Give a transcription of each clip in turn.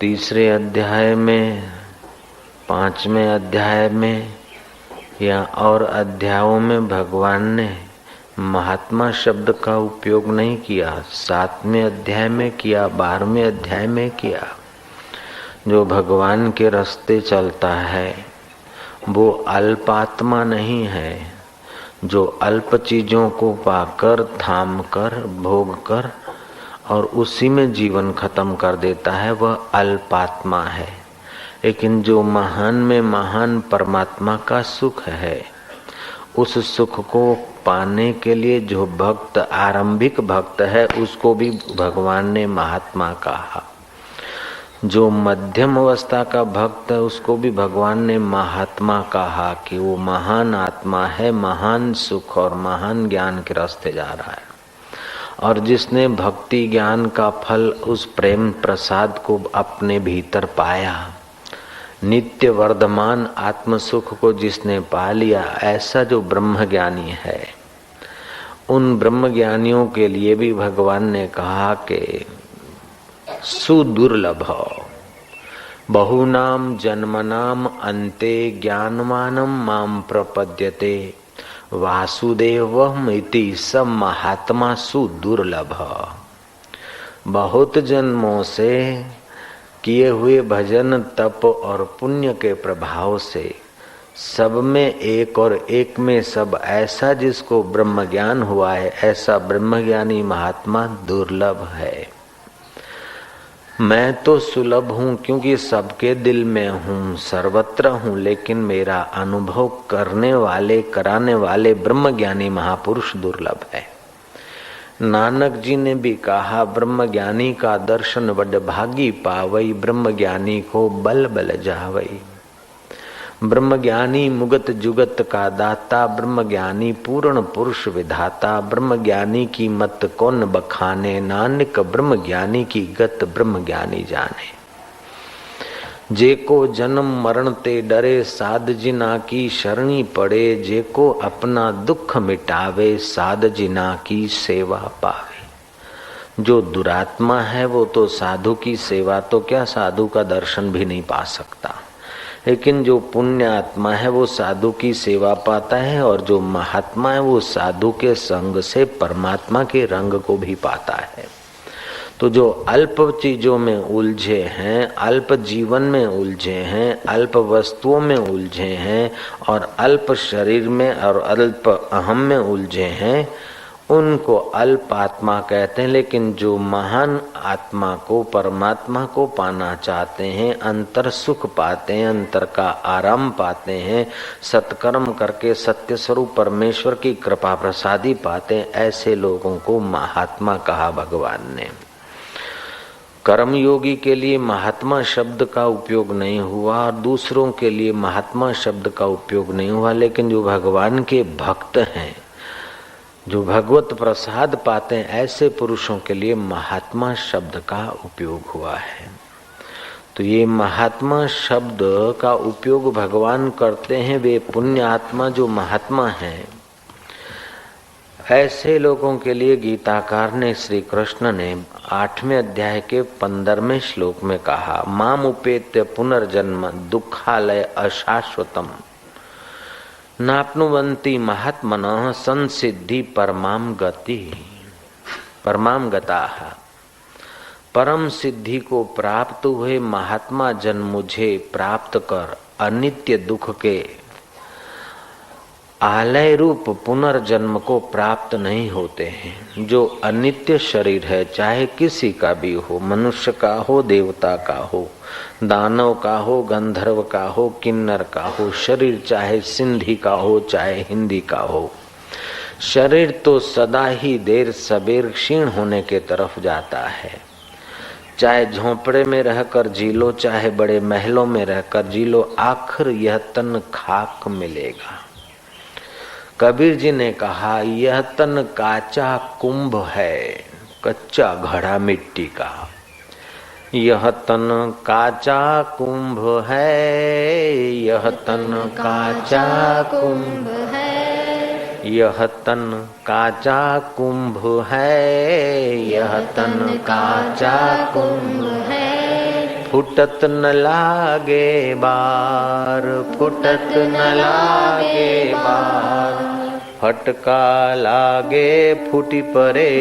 तीसरे अध्याय में, पांचवें अध्याय में या और अध्यायों में भगवान ने महात्मा शब्द का उपयोग नहीं किया। 7वें अध्याय में किया, 12वें अध्याय में किया। जो भगवान के रास्ते चलता है वो अल्पात्मा नहीं है। जो अल्प चीजों को पाकर, थाम कर, भोग कर और उसी में जीवन खत्म कर देता है वह अल्पात्मा है। लेकिन जो महान में महान परमात्मा का सुख है, उस सुख को पाने के लिए जो भक्त, आरंभिक भक्त है, उसको भी भगवान ने महात्मा कहा। जो मध्यम अवस्था का भक्त है उसको भी भगवान ने महात्मा कहा कि वो महान आत्मा है, महान सुख और महान ज्ञान के रास्ते जा रहा है। और जिसने भक्ति ज्ञान का फल, उस प्रेम प्रसाद को अपने भीतर पाया, नित्य वर्धमान आत्म सुख को जिसने पा लिया, ऐसा जो ब्रह्म ज्ञानी है, उन ब्रह्म ज्ञानियों के लिए भी भगवान ने कहा कि सुदुर्लभ बहुनाम जन्मनाम अन्ते ज्ञानवानम माम प्रपद्यते वासुदेवमिति स महात्मा सुदुर्लभ। बहुत जन्मों से किए हुए भजन, तप और पुण्य के प्रभाव से सब में एक और एक में सब, ऐसा जिसको ब्रह्म ज्ञान हुआ है, ऐसा ब्रह्मज्ञानी महात्मा दुर्लभ है। मैं तो सुलभ हूँ क्योंकि सबके दिल में हूँ, सर्वत्र हूँ, लेकिन मेरा अनुभव करने वाले, कराने वाले ब्रह्मज्ञानी महापुरुष दुर्लभ है। नानक जी ने भी कहा, ब्रह्मज्ञानी का दर्शन बड़ भागी पावई, ब्रह्मज्ञानी को बल बल जावई। ब्रह्मज्ञानी मुगत जुगत का दाता, ब्रह्मज्ञानी पूर्ण पुरुष विधाता। ब्रह्मज्ञानी की मत कौन बखाने, नानक ब्रह्मज्ञानी की गत ब्रह्मज्ञानी जाने। जेको जन्म मरण ते डरे, साध जिना की शरणी पड़े। जेको अपना दुख मिटावे, साध जिना की सेवा पावे। जो दुरात्मा है वो तो साधु की सेवा तो क्या, साधु का दर्शन भी नहीं पा सकता। लेकिन जो पुण्य आत्मा है वो साधु की सेवा पाता है, और जो महात्मा है वो साधु के संग से परमात्मा के रंग को भी पाता है। तो जो अल्प चीजों में उलझे हैं, अल्प जीवन में उलझे हैं, अल्प वस्तुओं में उलझे हैं और अल्प शरीर में और अल्प अहम में उलझे हैं, उनको अल्प आत्मा कहते हैं। लेकिन जो महान आत्मा को, परमात्मा को पाना चाहते हैं, अंतर सुख पाते हैं, अंतर का आराम पाते हैं, सत्कर्म करके सत्य स्वरूप परमेश्वर की कृपा प्रसादी पाते हैं, ऐसे लोगों को महात्मा कहा भगवान ने। कर्मयोगी के लिए महात्मा शब्द का उपयोग नहीं हुआ और दूसरों के लिए महात्मा शब्द का उपयोग नहीं हुआ। लेकिन जो भगवान के भक्त हैं, जो भगवत प्रसाद पाते हैं, ऐसे पुरुषों के लिए महात्मा शब्द का उपयोग हुआ है। तो ये महात्मा शब्द का उपयोग भगवान करते हैं, वे पुण्य आत्मा जो महात्मा हैं। ऐसे लोगों के लिए गीताकार ने, श्री कृष्ण ने 8वें अध्याय के 15वें श्लोक में कहा, माम उपेत्य पुनर्जन्म दुखालय अशाश्वतम नाप्नुवन्ति महात्मनः संसिद्धि परमाम गति। परमाम गताः, परम सिद्धि को प्राप्त हुए महात्मा जन मुझे प्राप्त कर अनित्य दुख के आलय रूप पुनर्जन्म को प्राप्त नहीं होते हैं। जो अनित्य शरीर है, चाहे किसी का भी हो, मनुष्य का हो, देवता का हो, दानव का हो, गंधर्व का हो, किन्नर का हो, शरीर चाहे सिंधी का हो, चाहे हिंदी का हो, शरीर तो सदा ही देर सबेर क्षीण होने के तरफ जाता है। चाहे झोंपड़े में रहकर जी लो, चाहे बड़े महलों में रहकर जी लो, आखिर यह तन खाक मिलेगा। कबीर जी ने कहा, यह तन काचा कुंभ है, कच्चा घड़ा मिट्टी का। यह तन काचा कुंभ है, यह तन काचा कुंभ है, यह तन काचा कुंभ है, यह तन काचा कुंभ है। फुटत न लागे बार, फुटत न लागे बार। फटका लागे फूटी परे,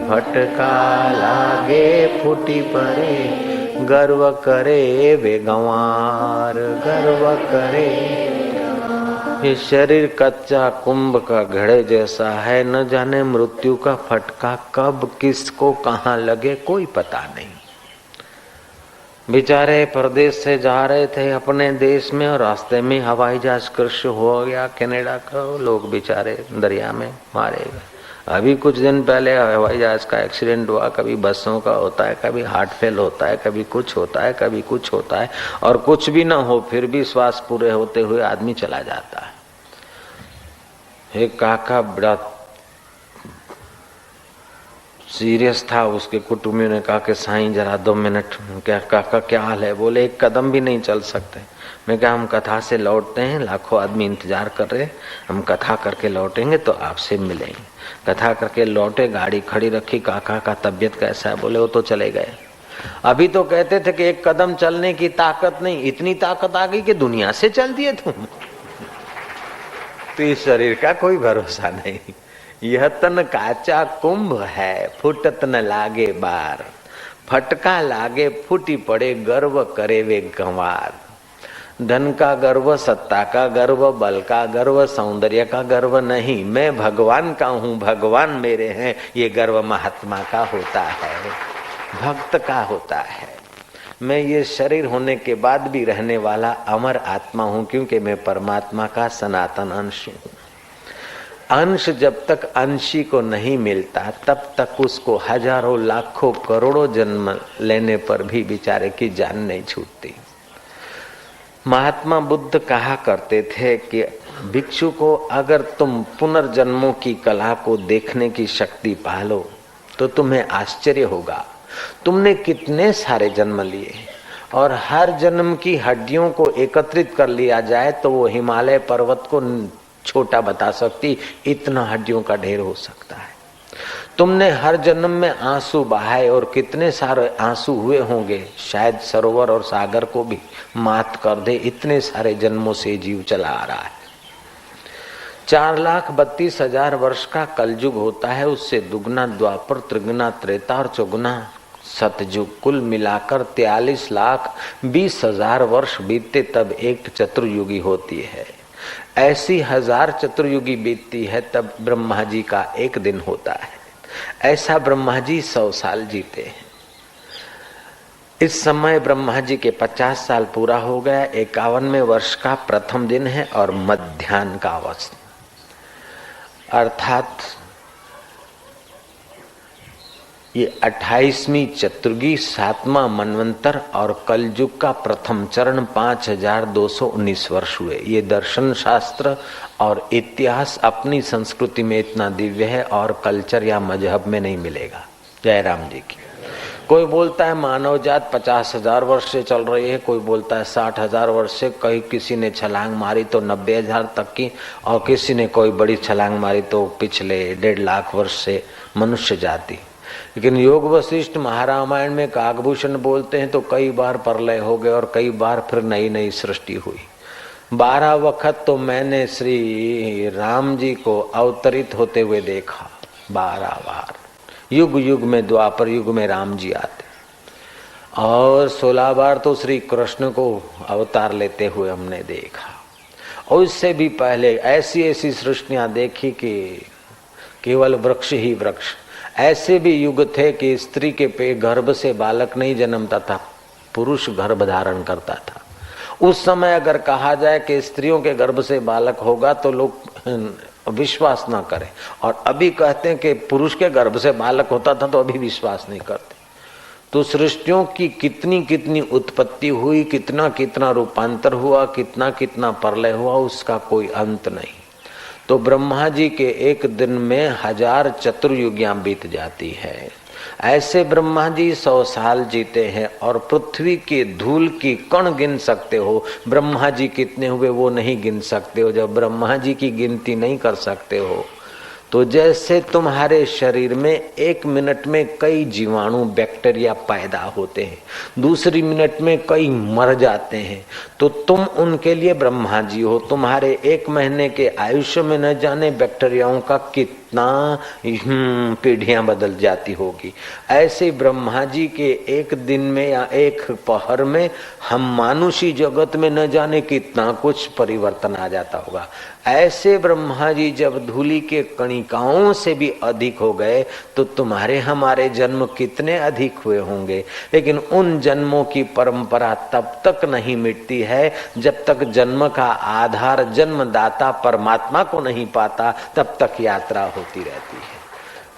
फटका लागे फूटी परे। गर्व करे वे गंवार, गर्व करे। ये शरीर कच्चा कुंभ का घड़े जैसा है, न जाने मृत्यु का फटका कब किसको कहाँ लगे कोई पता नहीं। बेचारे परदेश से जा रहे थे अपने देश में और रास्ते में हवाई जहाज क्रश हो गया कनाडा का, लोग बेचारे दरिया में मारे गए। अभी कुछ दिन पहले हवाई जहाज का एक्सीडेंट हुआ, कभी बसों का होता है, कभी हार्ट फेल होता है, कभी कुछ होता है, कभी कुछ होता है, और कुछ भी ना हो फिर भी श्वास पूरे होते हुए आदमी चला जाता है। एक काका बड़ा सीरियस था, उसके कुटुंबियों ने कहा कि साईं जरा 2 मिनट। क्या काका क्या हाल है? बोले 1 कदम भी नहीं चल सकते। मैं क्या, हम कथा से लौटते हैं, लाखों आदमी इंतजार कर रहे, हम कथा करके लौटेंगे तो आपसे मिलेंगे। कथा करके लौटे, गाड़ी खड़ी रखी, काका का तबीयत कैसा है? बोले वो तो चले गए। अभी तो कहते थे कि 1 कदम चलने की ताकत नहीं, इतनी ताकत आ गई कि दुनिया से चल दिए तुम। तो इस शरीर का कोई भरोसा नहीं। यह तन काचा कुंभ है, फुटत न लागे बार। फटका लागे फूटी पड़े, गर्व करे वे गंवार। धन का गर्व, सत्ता का गर्व, बल का गर्व, सौंदर्य का गर्व नहीं, मैं भगवान का हूँ, भगवान मेरे हैं, ये गर्व महात्मा का होता है, भक्त का होता है। मैं ये शरीर होने के बाद भी रहने वाला अमर आत्मा हूँ, क्योंकि मैं परमात्मा का सनातन अंश हूँ। अंश जब तक अंशी को नहीं मिलता तब तक उसको हजारों लाखों करोड़ों जन्म लेने पर भी बेचारे की जान नहीं छूटती। महात्मा बुद्ध कहा करते थे कि भिक्षु को अगर तुम पुनर्जन्मों की कला को देखने की शक्ति पालो तो तुम्हें आश्चर्य होगा। तुमने कितने सारे जन्म लिए और हर जन्म की हड्डियों को एकत्रित कर लिया जाए तो वो हिमालय पर्वत को छोटा बता सकती, इतना हड्डियों का ढेर हो सकता है। तुमने हर जन्म में आंसू बहाए और कितने सारे आंसू हुए होंगे, शायद सरोवर और सागर को भी मात कर दे, इतने सारे जन्मों से जीव चला आ रहा है। 4,32,000 वर्ष का कलयुग होता है, उससे दुगना द्वापर, त्रिगुना त्रेता और चौगुना सतयुग, कुल मिलाकर 43,20,000 वर्ष बीतते तब एक चतुर्युगी होती है। ऐसी 1000 चतुर्युगी बीतती है तब ब्रह्मा जी का एक दिन होता है। ऐसा ब्रह्मा जी 100 साल जीते हैं। इस समय ब्रह्मा जी के 50 साल पूरा हो गया। 51वें वर्ष का प्रथम दिन है और मध्याह्न का अवस्था, अर्थात ये 28वीं चतुर्गी, 7वां मनवंतर और कलयुग का प्रथम चरण 5219 वर्ष हुए। ये दर्शन शास्त्र और इतिहास अपनी संस्कृति में इतना दिव्य है और कल्चर या मजहब में नहीं मिलेगा। जय राम जी की। कोई बोलता है मानव जात 50,000 वर्ष से चल रही है, कोई बोलता है 60,000 वर्ष से, कहीं किसी ने छलांग मारी तो 90,000 तक की, और किसी ने कोई बड़ी छलांग मारी तो पिछले 1.5 लाख वर्ष से मनुष्य जाति। लेकिन योग वशिष्ठ महारामायण में काकभूषण बोलते हैं तो कई बार प्रलय हो गए और कई बार फिर नई नई सृष्टि हुई। 12 वक्त तो मैंने श्री राम जी को अवतरित होते हुए देखा, 12 बार। युग युग में, द्वापर युग में राम जी आते, और 16 बार तो श्री कृष्ण को अवतार लेते हुए हमने देखा। और इससे भी पहले ऐसी ऐसी सृष्टियां देखी कि केवल वृक्ष ही वृक्ष। ऐसे भी युग थे कि स्त्री के गर्भ से बालक नहीं जन्मता था, पुरुष गर्भ धारण करता था। उस समय अगर कहा जाए कि स्त्रियों के गर्भ से बालक होगा तो लोग विश्वास ना करें, और अभी कहते हैं कि पुरुष के गर्भ से बालक होता था तो अभी विश्वास नहीं करते। तो सृष्टियों की कितनी कितनी उत्पत्ति हुई, कितना कितना रूपांतर हुआ, कितना कितना प्रलय हुआ, उसका कोई अंत नहीं। तो ब्रह्मा जी के एक दिन में 1000 चतुर्युगियां बीत जाती है। ऐसे ब्रह्मा जी 100 साल जीते हैं और पृथ्वी के धूल की कण गिन सकते हो, ब्रह्मा जी कितने हुए वो नहीं गिन सकते हो। जब ब्रह्मा जी की गिनती नहीं कर सकते हो तो जैसे तुम्हारे शरीर में 1 मिनट में कई जीवाणु बैक्टीरिया पैदा होते हैं, दूसरी मिनट में कई मर जाते हैं, तो तुम उनके लिए ब्रह्मा जी हो। तुम्हारे 1 महीने के आयुष्य में न जाने बैक्टीरियाओं का कितना पीढ़ियां बदल जाती होगी। ऐसे ब्रह्मा जी के 1 दिन में या 1 पहर में हम मानुषी जगत में न जाने कितना कुछ परिवर्तन आ जाता होगा। ऐसे ब्रह्मा जी जब धूलि के कणिकाओं से भी अधिक हो गए तो तुम्हारे हमारे जन्म कितने अधिक हुए होंगे। लेकिन उन जन्मों की परंपरा तब तक नहीं मिटती है जब तक जन्म का आधार जन्मदाता परमात्मा को नहीं पाता, तब तक यात्रा होती रहती है।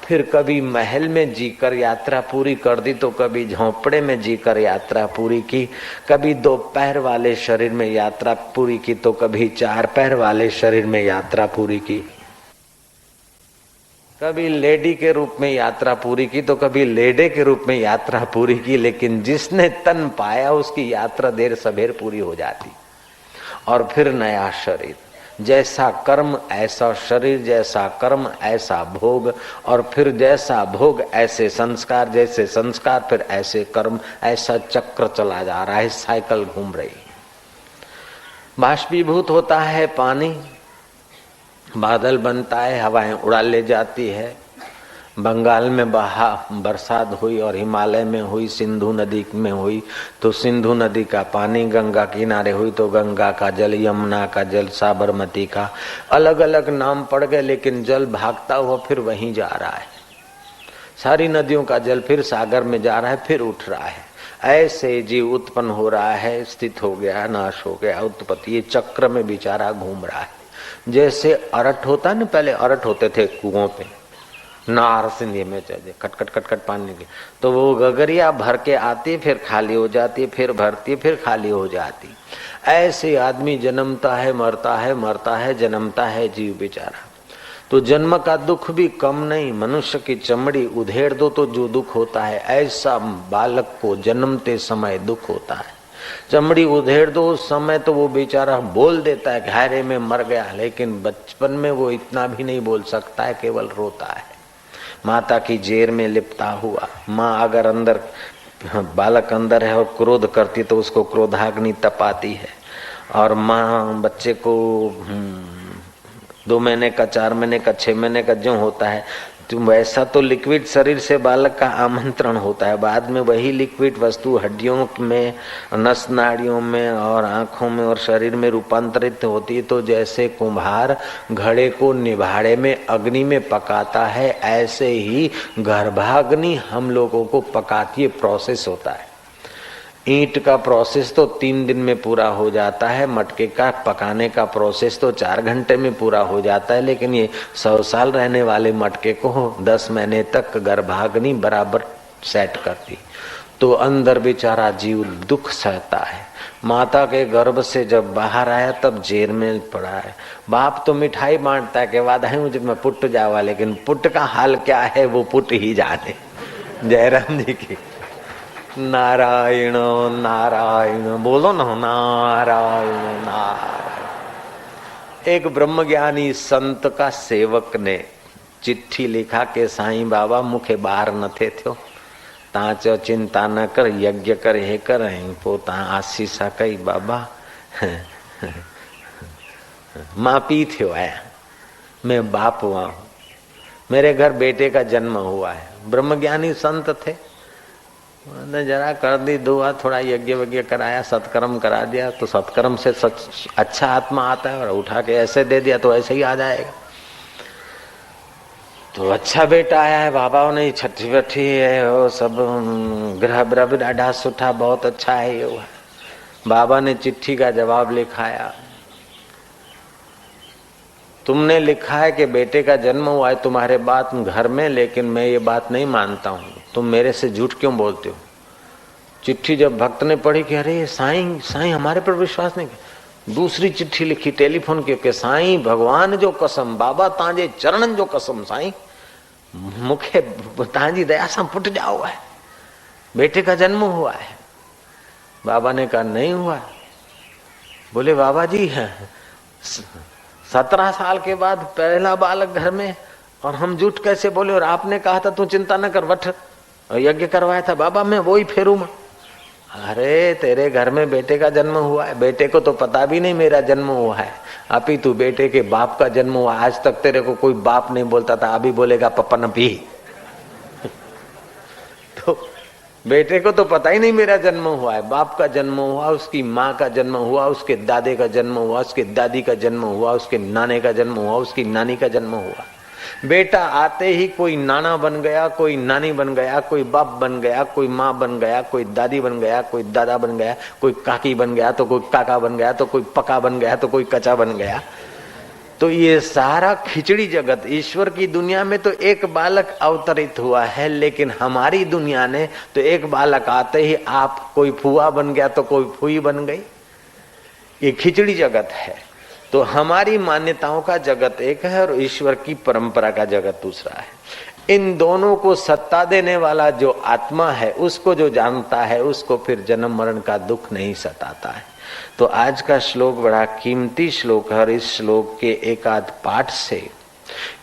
फिर कभी महल में जीकर यात्रा पूरी कर दी तो कभी झोंपड़े में जीकर यात्रा पूरी की, कभी 2 पैर वाले शरीर में यात्रा पूरी की तो कभी 4 पैर वाले शरीर में यात्रा पूरी की, कभी लेडी के रूप में यात्रा पूरी की तो कभी लेडे के रूप में यात्रा पूरी की। लेकिन जिसने तन पाया उसकी यात्रा देर सबेर पूरी हो जाती। और फिर नया शरीर, जैसा कर्म ऐसा शरीर, जैसा कर्म ऐसा भोग, और फिर जैसा भोग ऐसे संस्कार, जैसे संस्कार फिर ऐसे कर्म, ऐसा चक्र चला जा रहा है, साइकिल घूम रही। बाष्पीभूत होता है पानी, बादल बनता है, हवाएं उड़ा ले जाती है। बंगाल में बरसात हुई और हिमालय में हुई, सिंधु नदी में हुई तो सिंधु नदी का पानी, गंगा किनारे हुई तो गंगा का जल, यमुना का जल, साबरमती का, अलग अलग नाम पड़ गए लेकिन जल भागता हुआ फिर वहीं जा रहा है। सारी नदियों का जल फिर सागर में जा रहा है, फिर उठ रहा है। ऐसे जीव उत्पन्न हो रहा है, स्थित हो गया, नाश हो गया, उत्पत्ति, ये चक्र में बेचारा घूम रहा है। जैसे अरट होता है ना, पहले अरट होते थे कुओं पे, नार सिंधी में चले खटखट खटखट पानी की, तो वो गगरिया भर के आती, फिर खाली हो जाती, फिर भरती, फिर खाली हो जाती। ऐसे आदमी जन्मता है, मरता है, मरता है, जन्मता है जीव बेचारा। तो जन्म का दुख भी कम नहीं, मनुष्य की चमड़ी उधेड़ दो तो जो दुख होता है, ऐसा बालक को जन्मते समय दुख होता है। चमड़ी उधेड़ दो उस समय तो वो बेचारा बोल देता है घायरे में मर गया, लेकिन बचपन में वो इतना भी नहीं बोल सकता है, केवल रोता है। माता की जेर में लिपटा हुआ, माँ अगर अंदर, बालक अंदर है और क्रोध करती तो उसको क्रोधाग्नि तपाती है। और माँ बच्चे को 2 महीने का, 4 महीने का, 6 महीने का जो होता है, तो वैसा तो लिक्विड शरीर से बालक का आमंत्रण होता है। बाद में वही लिक्विड वस्तु हड्डियों में, नस नाड़ियों में और आंखों में और शरीर में रूपांतरित होती है। तो जैसे कुम्हार घड़े को निभाड़े में अग्नि में पकाता है, ऐसे ही गर्भाग्नि हम लोगों को पकाती है, प्रोसेस होता है। ईंट का प्रोसेस तो 3 दिन में पूरा हो जाता है, मटके का पकाने का प्रोसेस तो 4 घंटे में पूरा हो जाता है। लेकिन ये 100 साल रहने वाले मटके को 10 महीने तक गर्भाग्नि बराबर सेट करती। तो अंदर बेचारा जीव दुख सहता है। माता के गर्भ से जब बाहर आया तब जेल में पड़ा है। बाप तो मिठाई बांटता है कि वादा मुझे मैं पुट जावा, लेकिन पुट का हाल क्या है वो पुट ही जाने। जयराम जी की नारायण नारायण बोलो ना, नारायण नारायण। एक ब्रह्मज्ञानी संत का सेवक ने चिट्ठी लिखा के साईं बाबा मुखे बाहर न थे थो, ता चो चिंता न कर, यज्ञ कर हे कर पोता आशीषा कई बाबा मां पी थो आया, मैं बाप हुआ हूं, मेरे घर बेटे का जन्म हुआ है। ब्रह्मज्ञानी संत थे, ने जरा कर दी दुआ, थोड़ा यज्ञ वज्ञ कराया, सत्कर्म करा दिया तो सत्कर्म से अच्छा आत्मा आता है, और उठा के ऐसे दे दिया तो ऐसे ही आ जाएगा। तो अच्छा बेटा आया है, बाबा ने छठी वठी है वो सब, ग्रह ब्रह भी ॾाढा सुठा, बहुत अच्छा है ये। बाबा ने चिट्ठी का जवाब लिखाया, तुमने लिखा है कि बेटे का जन्म हुआ है तुम्हारे बात घर में, लेकिन मैं ये बात नहीं मानता हूँ, तुम मेरे से झूठ क्यों बोलते हो। चिट्ठी जब भक्त ने पढ़ी कि अरे साईं, साईं हमारे पर विश्वास नहीं किया। दूसरी चिट्ठी लिखी टेलीफोन की कि साईं भगवान जो कसम, बाबा तांजे चरणन जो कसम, साईं मुखे तांजी दया से पुट जाओ है, बेटे का जन्म हुआ है। बाबा ने कहा नहीं हुआ। बोले बाबा जी 17 साल के बाद पहला बालक घर में, और हम झूठ कैसे बोले? और आपने कहा था तू चिंता न कर, वठ यज्ञ करवाया था बाबा, मैं वो ही फेरूंगा। अरे तेरे घर में बेटे का जन्म हुआ है, बेटे को तो पता भी नहीं मेरा जन्म हुआ है। अभी तू बेटे के बाप का जन्म हुआ, आज तक तेरे को कोई बाप नहीं बोलता था, अभी बोलेगा पप्पा न पी। तो बेटे को तो पता ही नहीं मेरा जन्म हुआ है। बाप का जन्म हुआ, उसकी माँ का जन्म हुआ, उसके दादे का जन्म हुआ, उसके दादी का जन्म हुआ, उसके नाने का जन्म हुआ, उसकी नानी का जन्म हुआ। बेटा आते ही कोई नाना बन गया, कोई नानी बन गया, कोई बाप बन गया, कोई माँ बन गया, कोई दादी बन गया, कोई दादा बन गया, कोई काकी बन गया, तो कोई काका बन गया, तो कोई पका बन गया, तो कोई कचा बन गया। तो ये सारा खिचड़ी जगत, ईश्वर की दुनिया में तो एक बालक अवतरित हुआ है, लेकिन हमारी दुनिया ने तो एक बालक आते ही आप कोई फुआ बन गया तो कोई फुई बन गई। ये खिचड़ी जगत है। तो हमारी मान्यताओं का जगत एक है और ईश्वर की परंपरा का जगत दूसरा है। इन दोनों को सत्ता देने वाला जो आत्मा है, उसको जो जानता है, उसको फिर जन्म मरण का दुख नहीं सताता है। तो आज का श्लोक बड़ा कीमती श्लोक है और इस श्लोक के एकाध पाठ से,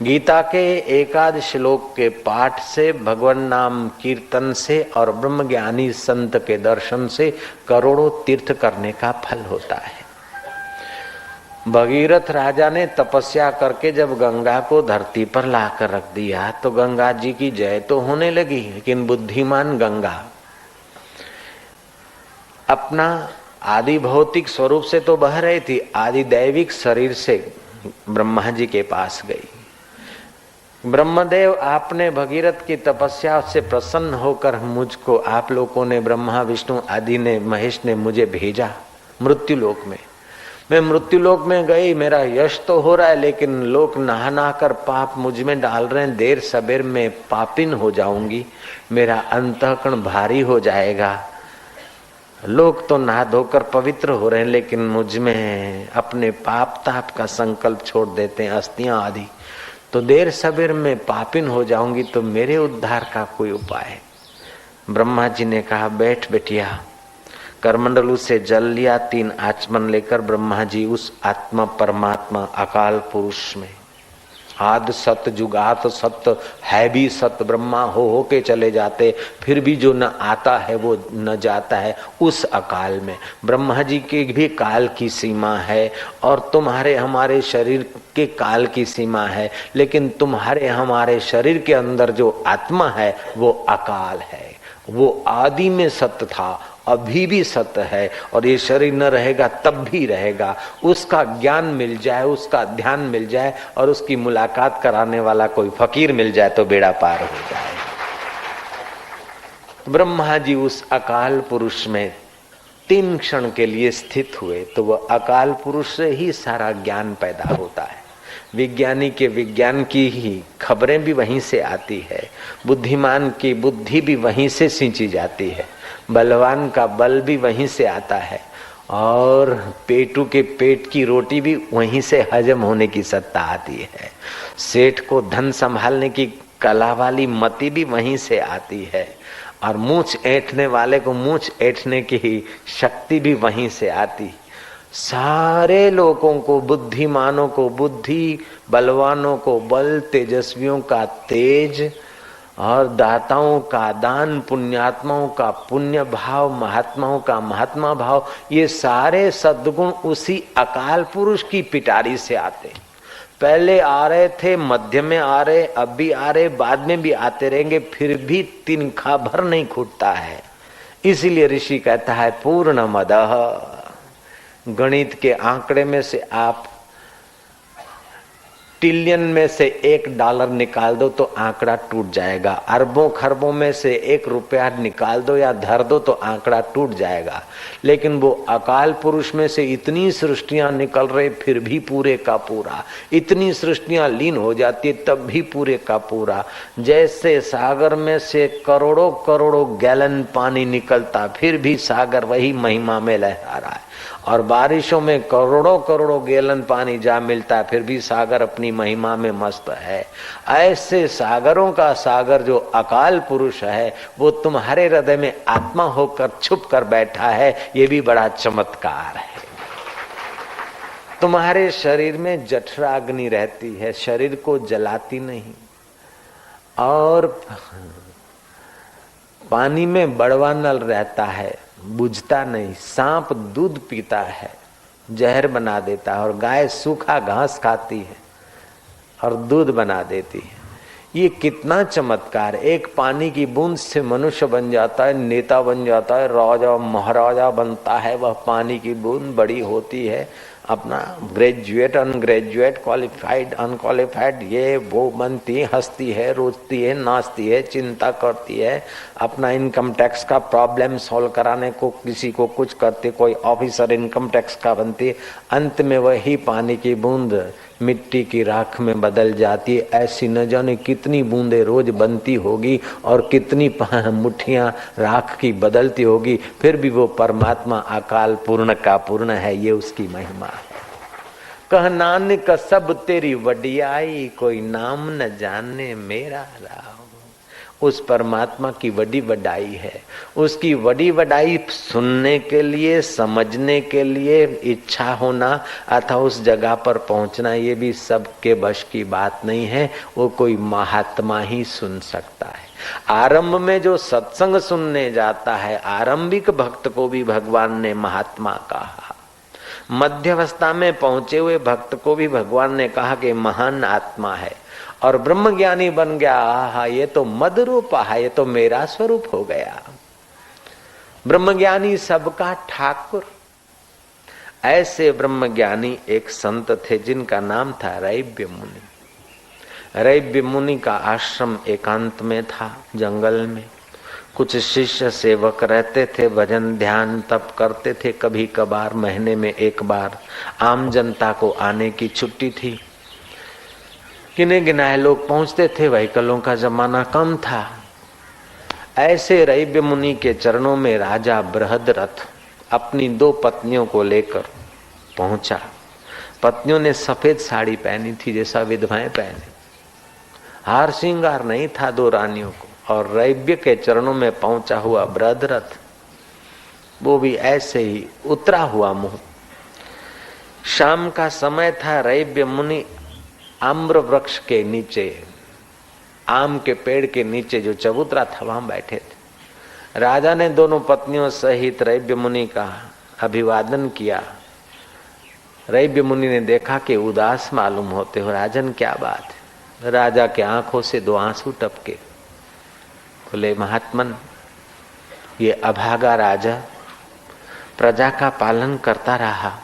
गीता के एकाध श्लोक के पाठ से, भगवान नाम कीर्तन से और ब्रह्मज्ञानी संत के दर्शन से करोड़ों तीर्थ करने का फल होता है। भगीरथ राजा ने तपस्या करके जब गंगा को धरती पर लाकर रख दिया तो गंगा जी की जय तो होने लगी, लेकिन बुद्धिमान गंगा अपना आदि भौतिक स्वरूप से तो बह रही थी, आदि दैविक शरीर से ब्रह्मा जी के पास गई। ब्रह्मदेव, आपने भगीरथ की तपस्या से प्रसन्न होकर मुझको, आप लोगों ने, ब्रह्मा विष्णु आदि ने, महेश ने मुझे भेजा मृत्युलोक में। मैं मृत्युलोक में गई, मेरा यश तो हो रहा है, लेकिन लोग नहा नहा कर पाप मुझ में डाल रहे हैं। देर सबेर में पापिन हो जाऊंगी, मेरा अंतःकरण भारी हो जाएगा। लोग तो नहा धोकर पवित्र हो रहे हैं, लेकिन मुझ में अपने पाप ताप का संकल्प छोड़ देते हैं, अस्थियां आदि। तो देर सबेर में पापिन हो जाऊंगी, तो मेरे उद्धार का कोई उपाय है? ब्रह्मा जी ने कहा, बैठ बेटिया। करमंडलू से जल लिया, 3 आचमन लेकर ब्रह्मा जी उस आत्मा परमात्मा अकाल पुरुष में, आद सत जुगात सत्य है भी सत्य ब्रह्मा हो के चले जाते, फिर भी जो न आता है वो न जाता है उस अकाल में। ब्रह्मा जी के भी काल की सीमा है और तुम्हारे हमारे शरीर के काल की सीमा है, लेकिन तुम्हारे हमारे शरीर के अंदर जो आत्मा है वो अकाल है। वो आदि में सत्य था, अभी भी सत्य है, और ये शरीर न रहेगा तब भी रहेगा। उसका ज्ञान मिल जाए, उसका ध्यान मिल जाए और उसकी मुलाकात कराने वाला कोई फकीर मिल जाए तो बेड़ा पार हो जाए। ब्रह्मा जी उस अकाल पुरुष में 3 क्षण के लिए स्थित हुए, तो वह अकाल पुरुष से ही सारा ज्ञान पैदा होता है। विज्ञानी के विज्ञान की ही खबरें भी वहीं से आती है, बुद्धिमान की बुद्धि भी वहीं से सींची जाती है, बलवान का बल भी वहीं से आता है, और पेटू के पेट की रोटी भी वहीं से हजम होने की सत्ता आती है। सेठ को धन संभालने की कला वाली मति भी वहीं से आती है, और मूंछ ऐंठने वाले को मूंछ ऐंठने की शक्ति भी वहीं से आती। सारे लोगों को, बुद्धिमानों को बुद्धि, बलवानों को बल, तेजस्वियों का तेज और दाताओं का दान, पुण्यात्माओं का पुण्य भाव, महात्माओं का महात्मा भाव, ये सारे सद्गुण उसी अकाल पुरुष की पिटारी से आते। पहले आ रहे थे, मध्य में आ रहे, अब भी आ रहे, बाद में भी आते रहेंगे, फिर भी तिनका भर नहीं छूटता है। इसीलिए ऋषि कहता है पूर्णमदः। गणित के आंकड़े में से आप ट्रिलियन में से $1 निकाल दो तो आंकड़ा टूट जाएगा, अरबों खरबों में से ₹1 निकाल दो या धर दो तो आंकड़ा टूट जाएगा। लेकिन वो अकाल पुरुष में से इतनी सृष्टियां निकल रही, फिर भी पूरे का पूरा, इतनी सृष्टियां लीन हो जाती तब भी पूरे का पूरा। जैसे सागर में से करोड़ों करोड़ों गैलन पानी निकलता, फिर भी सागर वही महिमा में लहरा रहा है, और बारिशों में करोड़ों करोड़ों गैलन पानी जा मिलता है, फिर भी सागर अपनी महिमा में मस्त है। ऐसे सागरों का सागर जो अकाल पुरुष है, वो तुम्हारे हृदय में आत्मा होकर छुप कर बैठा है, ये भी बड़ा चमत्कार है। तुम्हारे शरीर में जठराग्नि रहती है, शरीर को जलाती नहीं। और पानी में बड़वा नल रहता है, बुझता नहीं। सांप दूध पीता है, जहर बना देता है, और गाय सूखा घास खाती है और दूध बना देती है। ये कितना चमत्कार! एक पानी की बूंद से मनुष्य बन जाता है, नेता बन जाता है, राजा महाराजा बनता है। वह पानी की बूंद बड़ी होती है, अपना ग्रेजुएट, अनग्रेजुएट, क्वालिफाइड, अनक्वालिफाइड, ये वो बनती है, हंसती है, रोती है, नाचती है, चिंता करती है, अपना इनकम टैक्स का प्रॉब्लम सॉल्व कराने को किसी को कुछ करती, कोई ऑफिसर इनकम टैक्स का बनती है। अंत में वही पानी की बूंद मिट्टी की राख में बदल जाती है। ऐसी न जाने कितनी बूंदे रोज बनती होगी और कितनी मुट्ठियां राख की बदलती होगी, फिर भी वो परमात्मा अकाल पूर्ण का पूर्ण है। ये उसकी महिमा है। कह नानक सब तेरी वडियाई, कोई नाम न जाने मेरा राम। उस परमात्मा की बड़ी वडाई है। उसकी बड़ी वडाई सुनने के लिए, समझने के लिए इच्छा होना अथवा उस जगह पर पहुंचना, ये भी सबके बश की बात नहीं है। वो कोई महात्मा ही सुन सकता है। आरंभ में जो सत्संग सुनने जाता है, आरंभिक भक्त को भी भगवान ने महात्मा कहा। मध्यवस्था में पहुंचे हुए भक्त को भी भगवान ने कहा कि महान आत्मा है। और ब्रह्मज्ञानी बन गया, आहा ये तो मद रूप है, ये तो मेरा स्वरूप हो गया। ब्रह्मज्ञानी सबका ठाकुर। ऐसे ब्रह्मज्ञानी एक संत थे जिनका नाम था रैब्य मुनि। रैब्य मुनि का आश्रम एकांत में था, जंगल में। कुछ शिष्य सेवक रहते थे, भजन ध्यान तप करते थे। कभी कभार महीने में एक बार आम जनता को आने की छुट्टी थी। गिने गिनाए लोग पहुंचते थे, व्हीकलों का जमाना कम था। ऐसे रैब्य मुनि के चरणों में राजा बृहद्रथ अपनी 2 पत्नियों को लेकर पहुंचा। पत्नियों ने सफेद साड़ी पहनी थी जैसा विधवाएं पहने, हार श्रृंगार नहीं था 2 रानियों को। और रैब्य के चरणों में पहुंचा हुआ बृहद्रथ, वो भी ऐसे ही उतरा हुआ मुंह। शाम का समय था। रैब्य मुनि आम्र वृक्ष के नीचे, आम के पेड़ के नीचे जो चबूतरा था, वहां बैठे थे। राजा ने दोनों पत्नियों सहित रैब्य मुनि का अभिवादन किया। रैब्य मुनि ने देखा कि उदास मालूम होते हो। राजन क्या बात है? राजा के आंखों से 2 आंसू टपके। बोले महात्मन, ये अभागा राजा प्रजा का पालन करता रहा,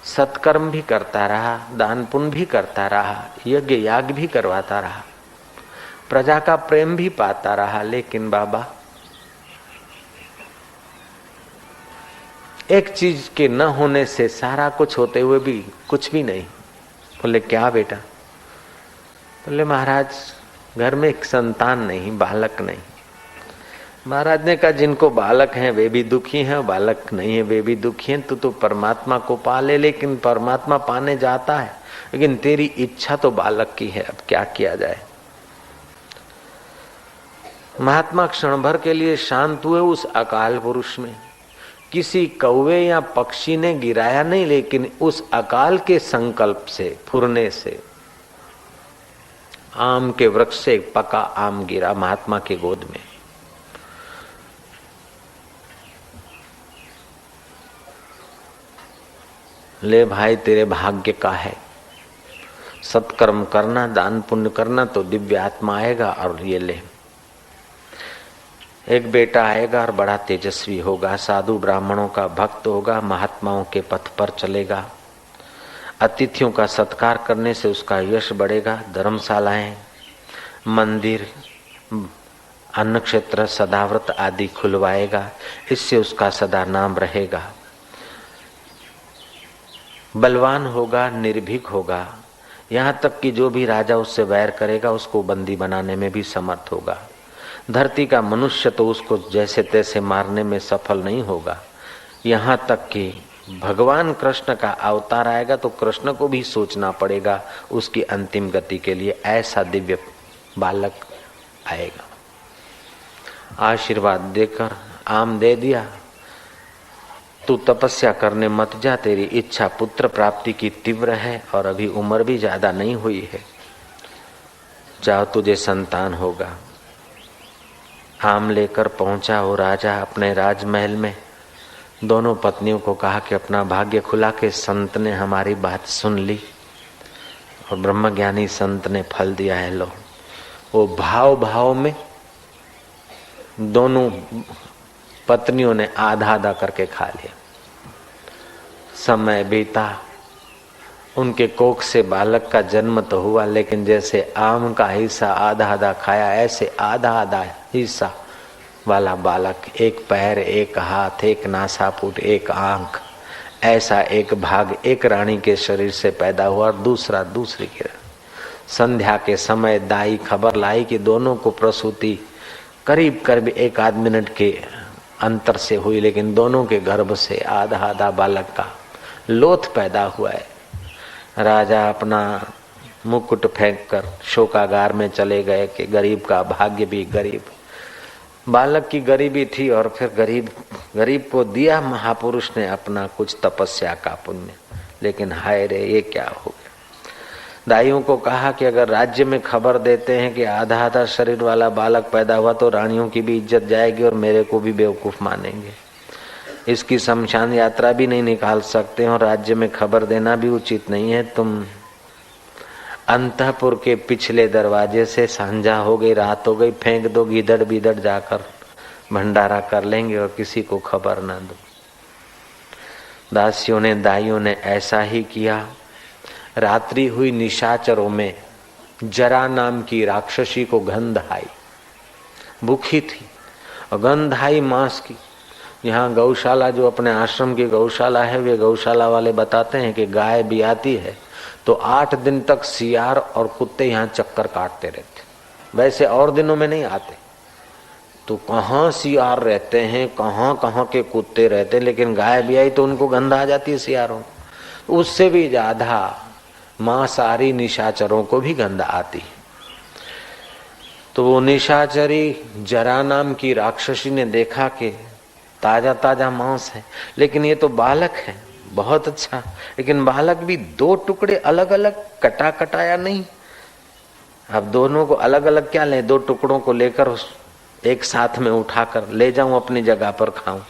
सत्कर्म भी करता रहा, दान पुण्य भी करता रहा, यज्ञ याग भी करवाता रहा, प्रजा का प्रेम भी पाता रहा। लेकिन बाबा, एक चीज के न होने से सारा कुछ होते हुए भी कुछ भी नहीं। बोले क्या बेटा? बोले महाराज, घर में एक संतान नहीं, बालक नहीं। महाराज ने कहा जिनको बालक हैं वे भी दुखी हैं, बालक नहीं है वे भी दुखी हैं। तो परमात्मा को पा ले। लेकिन परमात्मा पाने जाता है, लेकिन तेरी इच्छा तो बालक की है, अब क्या किया जाए। महात्मा क्षण भर के लिए शांत हुए उस अकाल पुरुष में। किसी कौवे या पक्षी ने गिराया नहीं, लेकिन उस अकाल के संकल्प से, फुरने से आम के वृक्ष से एक पका आम गिरा महात्मा के गोद में। ले भाई, तेरे भाग्य का है। सत्कर्म करना, दान पुण्य करना तो दिव्य आत्मा आएगा। और ये ले, एक बेटा आएगा और बड़ा तेजस्वी होगा, साधु ब्राह्मणों का भक्त होगा, महात्माओं के पथ पर चलेगा। अतिथियों का सत्कार करने से उसका यश बढ़ेगा। धर्मशालाएं, मंदिर, अन्न क्षेत्र, सदाव्रत आदि खुलवाएगा। इससे उसका सदा नाम रहेगा। बलवान होगा, निर्भीक होगा। यहाँ तक कि जो भी राजा उससे वैर करेगा उसको बंदी बनाने में भी समर्थ होगा। धरती का मनुष्य तो उसको जैसे तैसे मारने में सफल नहीं होगा। यहाँ तक कि भगवान कृष्ण का अवतार आएगा तो कृष्ण को भी सोचना पड़ेगा उसकी अंतिम गति के लिए। ऐसा दिव्य बालक आएगा। आशीर्वाद देकर आम दे दिया। तू तपस्या करने मत जा, तेरी इच्छा पुत्र प्राप्ति की तीव्र है और अभी उम्र भी ज्यादा नहीं हुई है। जाओ तुझे संतान होगा। आम लेकर पहुंचा वो राजा अपने राजमहल में। दोनों पत्नियों को कहा कि अपना भाग्य खुला के संत ने हमारी बात सुन ली और ब्रह्मज्ञानी संत ने फल दिया है। लो, वो भाव भाव में दोनों पत्नियों ने आधा आधा करके खा लिया। समय बीता, उनके कोख से बालक का जन्म तो हुआ, लेकिन जैसे आम का हिस्सा आधा आधा खाया, ऐसे आधा आधा हिस्सा वाला बालक, एक पैर, एक हाथ, एक नासापुट, एक आंख, ऐसा एक भाग एक रानी के शरीर से पैदा हुआ और दूसरा दूसरी के। संध्या के समय दाई खबर लाई कि दोनों को प्रसूति करीब करीब 1 आध मिनट के अंतर से हुई, लेकिन दोनों के गर्भ से आधा आधा बालक का लोथ पैदा हुआ है। राजा अपना मुकुट फेंक कर शोकागार में चले गए कि गरीब का भाग्य भी गरीब। बालक की गरीबी थी और फिर गरीब को दिया महापुरुष ने अपना कुछ तपस्या का पुण्य, लेकिन हाय रे ये क्या हो गया। दाइयों को कहा कि अगर राज्य में खबर देते हैं कि आधा आधा शरीर वाला बालक पैदा हुआ तो रानियों की भी इज्जत जाएगी और मेरे को भी बेवकूफ मानेंगे। इसकी शमशान यात्रा भी नहीं निकाल सकते और राज्य में खबर देना भी उचित नहीं है। तुम अंतःपुर के पिछले दरवाजे से सांझा हो गई, रात हो गई, फेंक दो, गीदड़ बीदड़ जाकर भंडारा कर लेंगे और किसी को खबर ना दो। दासियों ने दाइयों ने ऐसा ही किया। रात्रि हुई, निशाचरों में जरा नाम की राक्षसी को गंध आई, भूखी थी और गंध आई मांस की। यहाँ गौशाला, जो अपने आश्रम की गौशाला है, वे गौशाला वाले बताते हैं कि गाय भी आती है तो 8 दिन तक सियार और कुत्ते यहाँ चक्कर काटते रहते, वैसे और दिनों में नहीं आते। तो कहाँ सियार रहते हैं, कहाँ कहाँ के कुत्ते रहते हैं, लेकिन गाय भी आई तो उनको गंध आ जाती है सियारों। उससे भी ज्यादा मांसाहारी निशाचरों को भी गंध आती। तो वो निशाचरी जरा नाम की राक्षसी ने देखा कि ताजा ताजा मांस है, लेकिन ये तो बालक है, बहुत अच्छा, लेकिन बालक भी 2 टुकड़े अलग अलग कटा कटाया नहीं। अब दोनों को अलग अलग क्या लें, 2 टुकड़ों को लेकर एक साथ में उठाकर ले जाऊं अपनी जगह पर खाऊं।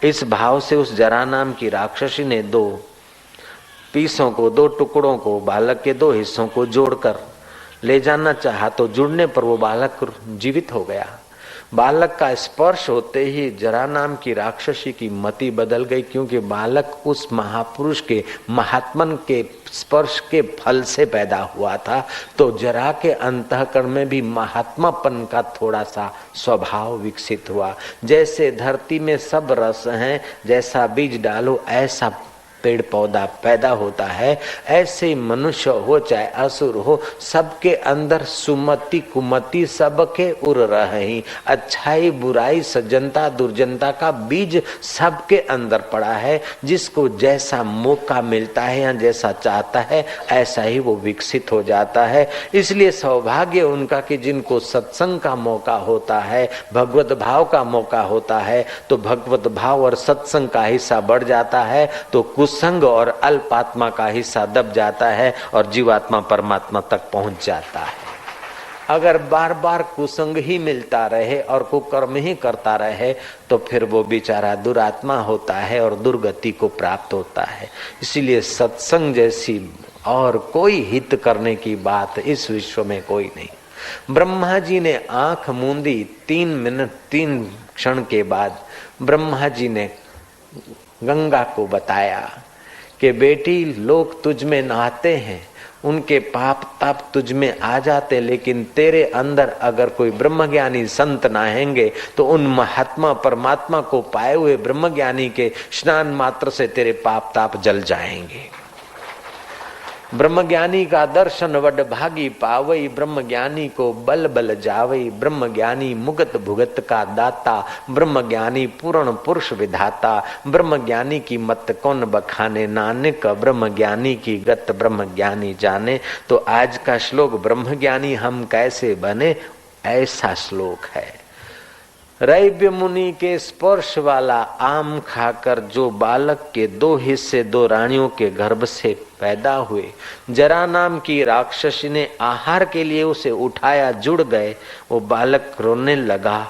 इस भाव से उस जरा नाम की राक्षसी ने 2 पीसों को, 2 टुकड़ों को, बालक के 2 हिस्सों को जोड़कर ले जाना चाहा तो जुड़ने पर वो बालक जीवित हो गया। बालक का स्पर्श होते ही जरा नाम की राक्षसी की मति बदल गई, क्योंकि बालक उस महापुरुष के, महात्मन के स्पर्श के फल से पैदा हुआ था। तो जरा के अंतःकरण में भी महात्मापन का थोड़ा सा स्वभाव विकसित हुआ। जैसे धरती में सब रस हैं, जैसा बीज डालो ऐसा पेड़ पौधा पैदा होता है, ऐसे ही मनुष्य हो चाहे असुर हो, सबके अंदर सुमति कुमति सबके उर रही, अच्छाई बुराई सज्जनता दुर्जनता का बीज सबके अंदर पड़ा है। जिसको जैसा मौका मिलता है या जैसा चाहता है ऐसा ही वो विकसित हो जाता है। इसलिए सौभाग्य उनका कि जिनको सत्संग का मौका होता है, भगवत भाव का मौका होता है, तो भगवत भाव और सत्संग का हिस्सा बढ़ जाता है, तो संग और अल्पात्मा का हिस्सा दब जाता है और जीवात्मा परमात्मा तक पहुंच जाता है। अगर बार बार कुसंग ही मिलता रहे और कुकर्म ही करता रहे तो फिर वो बेचारा दुरात्मा होता है और दुर्गति को प्राप्त होता है। इसीलिए सत्संग जैसी और कोई हित करने की बात इस विश्व में कोई नहीं। ब्रह्मा जी ने आंख मूंदी, 3 क्षण के बाद ब्रह्मा जी ने गंगा को बताया कि बेटी, लोग तुझ में नहाते हैं, उनके पाप ताप तुझ में आ जाते, लेकिन तेरे अंदर अगर कोई ब्रह्मज्ञानी संत नहाएंगे तो उन महात्मा परमात्मा को पाए हुए ब्रह्मज्ञानी के स्नान मात्र से तेरे पाप ताप जल जाएंगे। ब्रह्मज्ञानी का दर्शन वड भागी पावई, ब्रह्मज्ञानी को बल बल जावई, ब्रह्मज्ञानी मुगत भुगत का दाता, ब्रह्मज्ञानी पूर्ण पुरुष विधाता, ब्रह्मज्ञानी की मत कौन बखाने, नानक ब्रह्मज्ञानी की गत ब्रह्मज्ञानी जाने। तो आज का श्लोक ब्रह्मज्ञानी हम कैसे बने, ऐसा श्लोक है। रैव्य मुनि के स्पर्श वाला आम खाकर जो बालक के 2 हिस्से 2 रानियों के गर्भ से पैदा हुए, जरा नाम की राक्षसी ने आहार के लिए उसे उठाया, जुड़ गए। वो बालक रोने लगा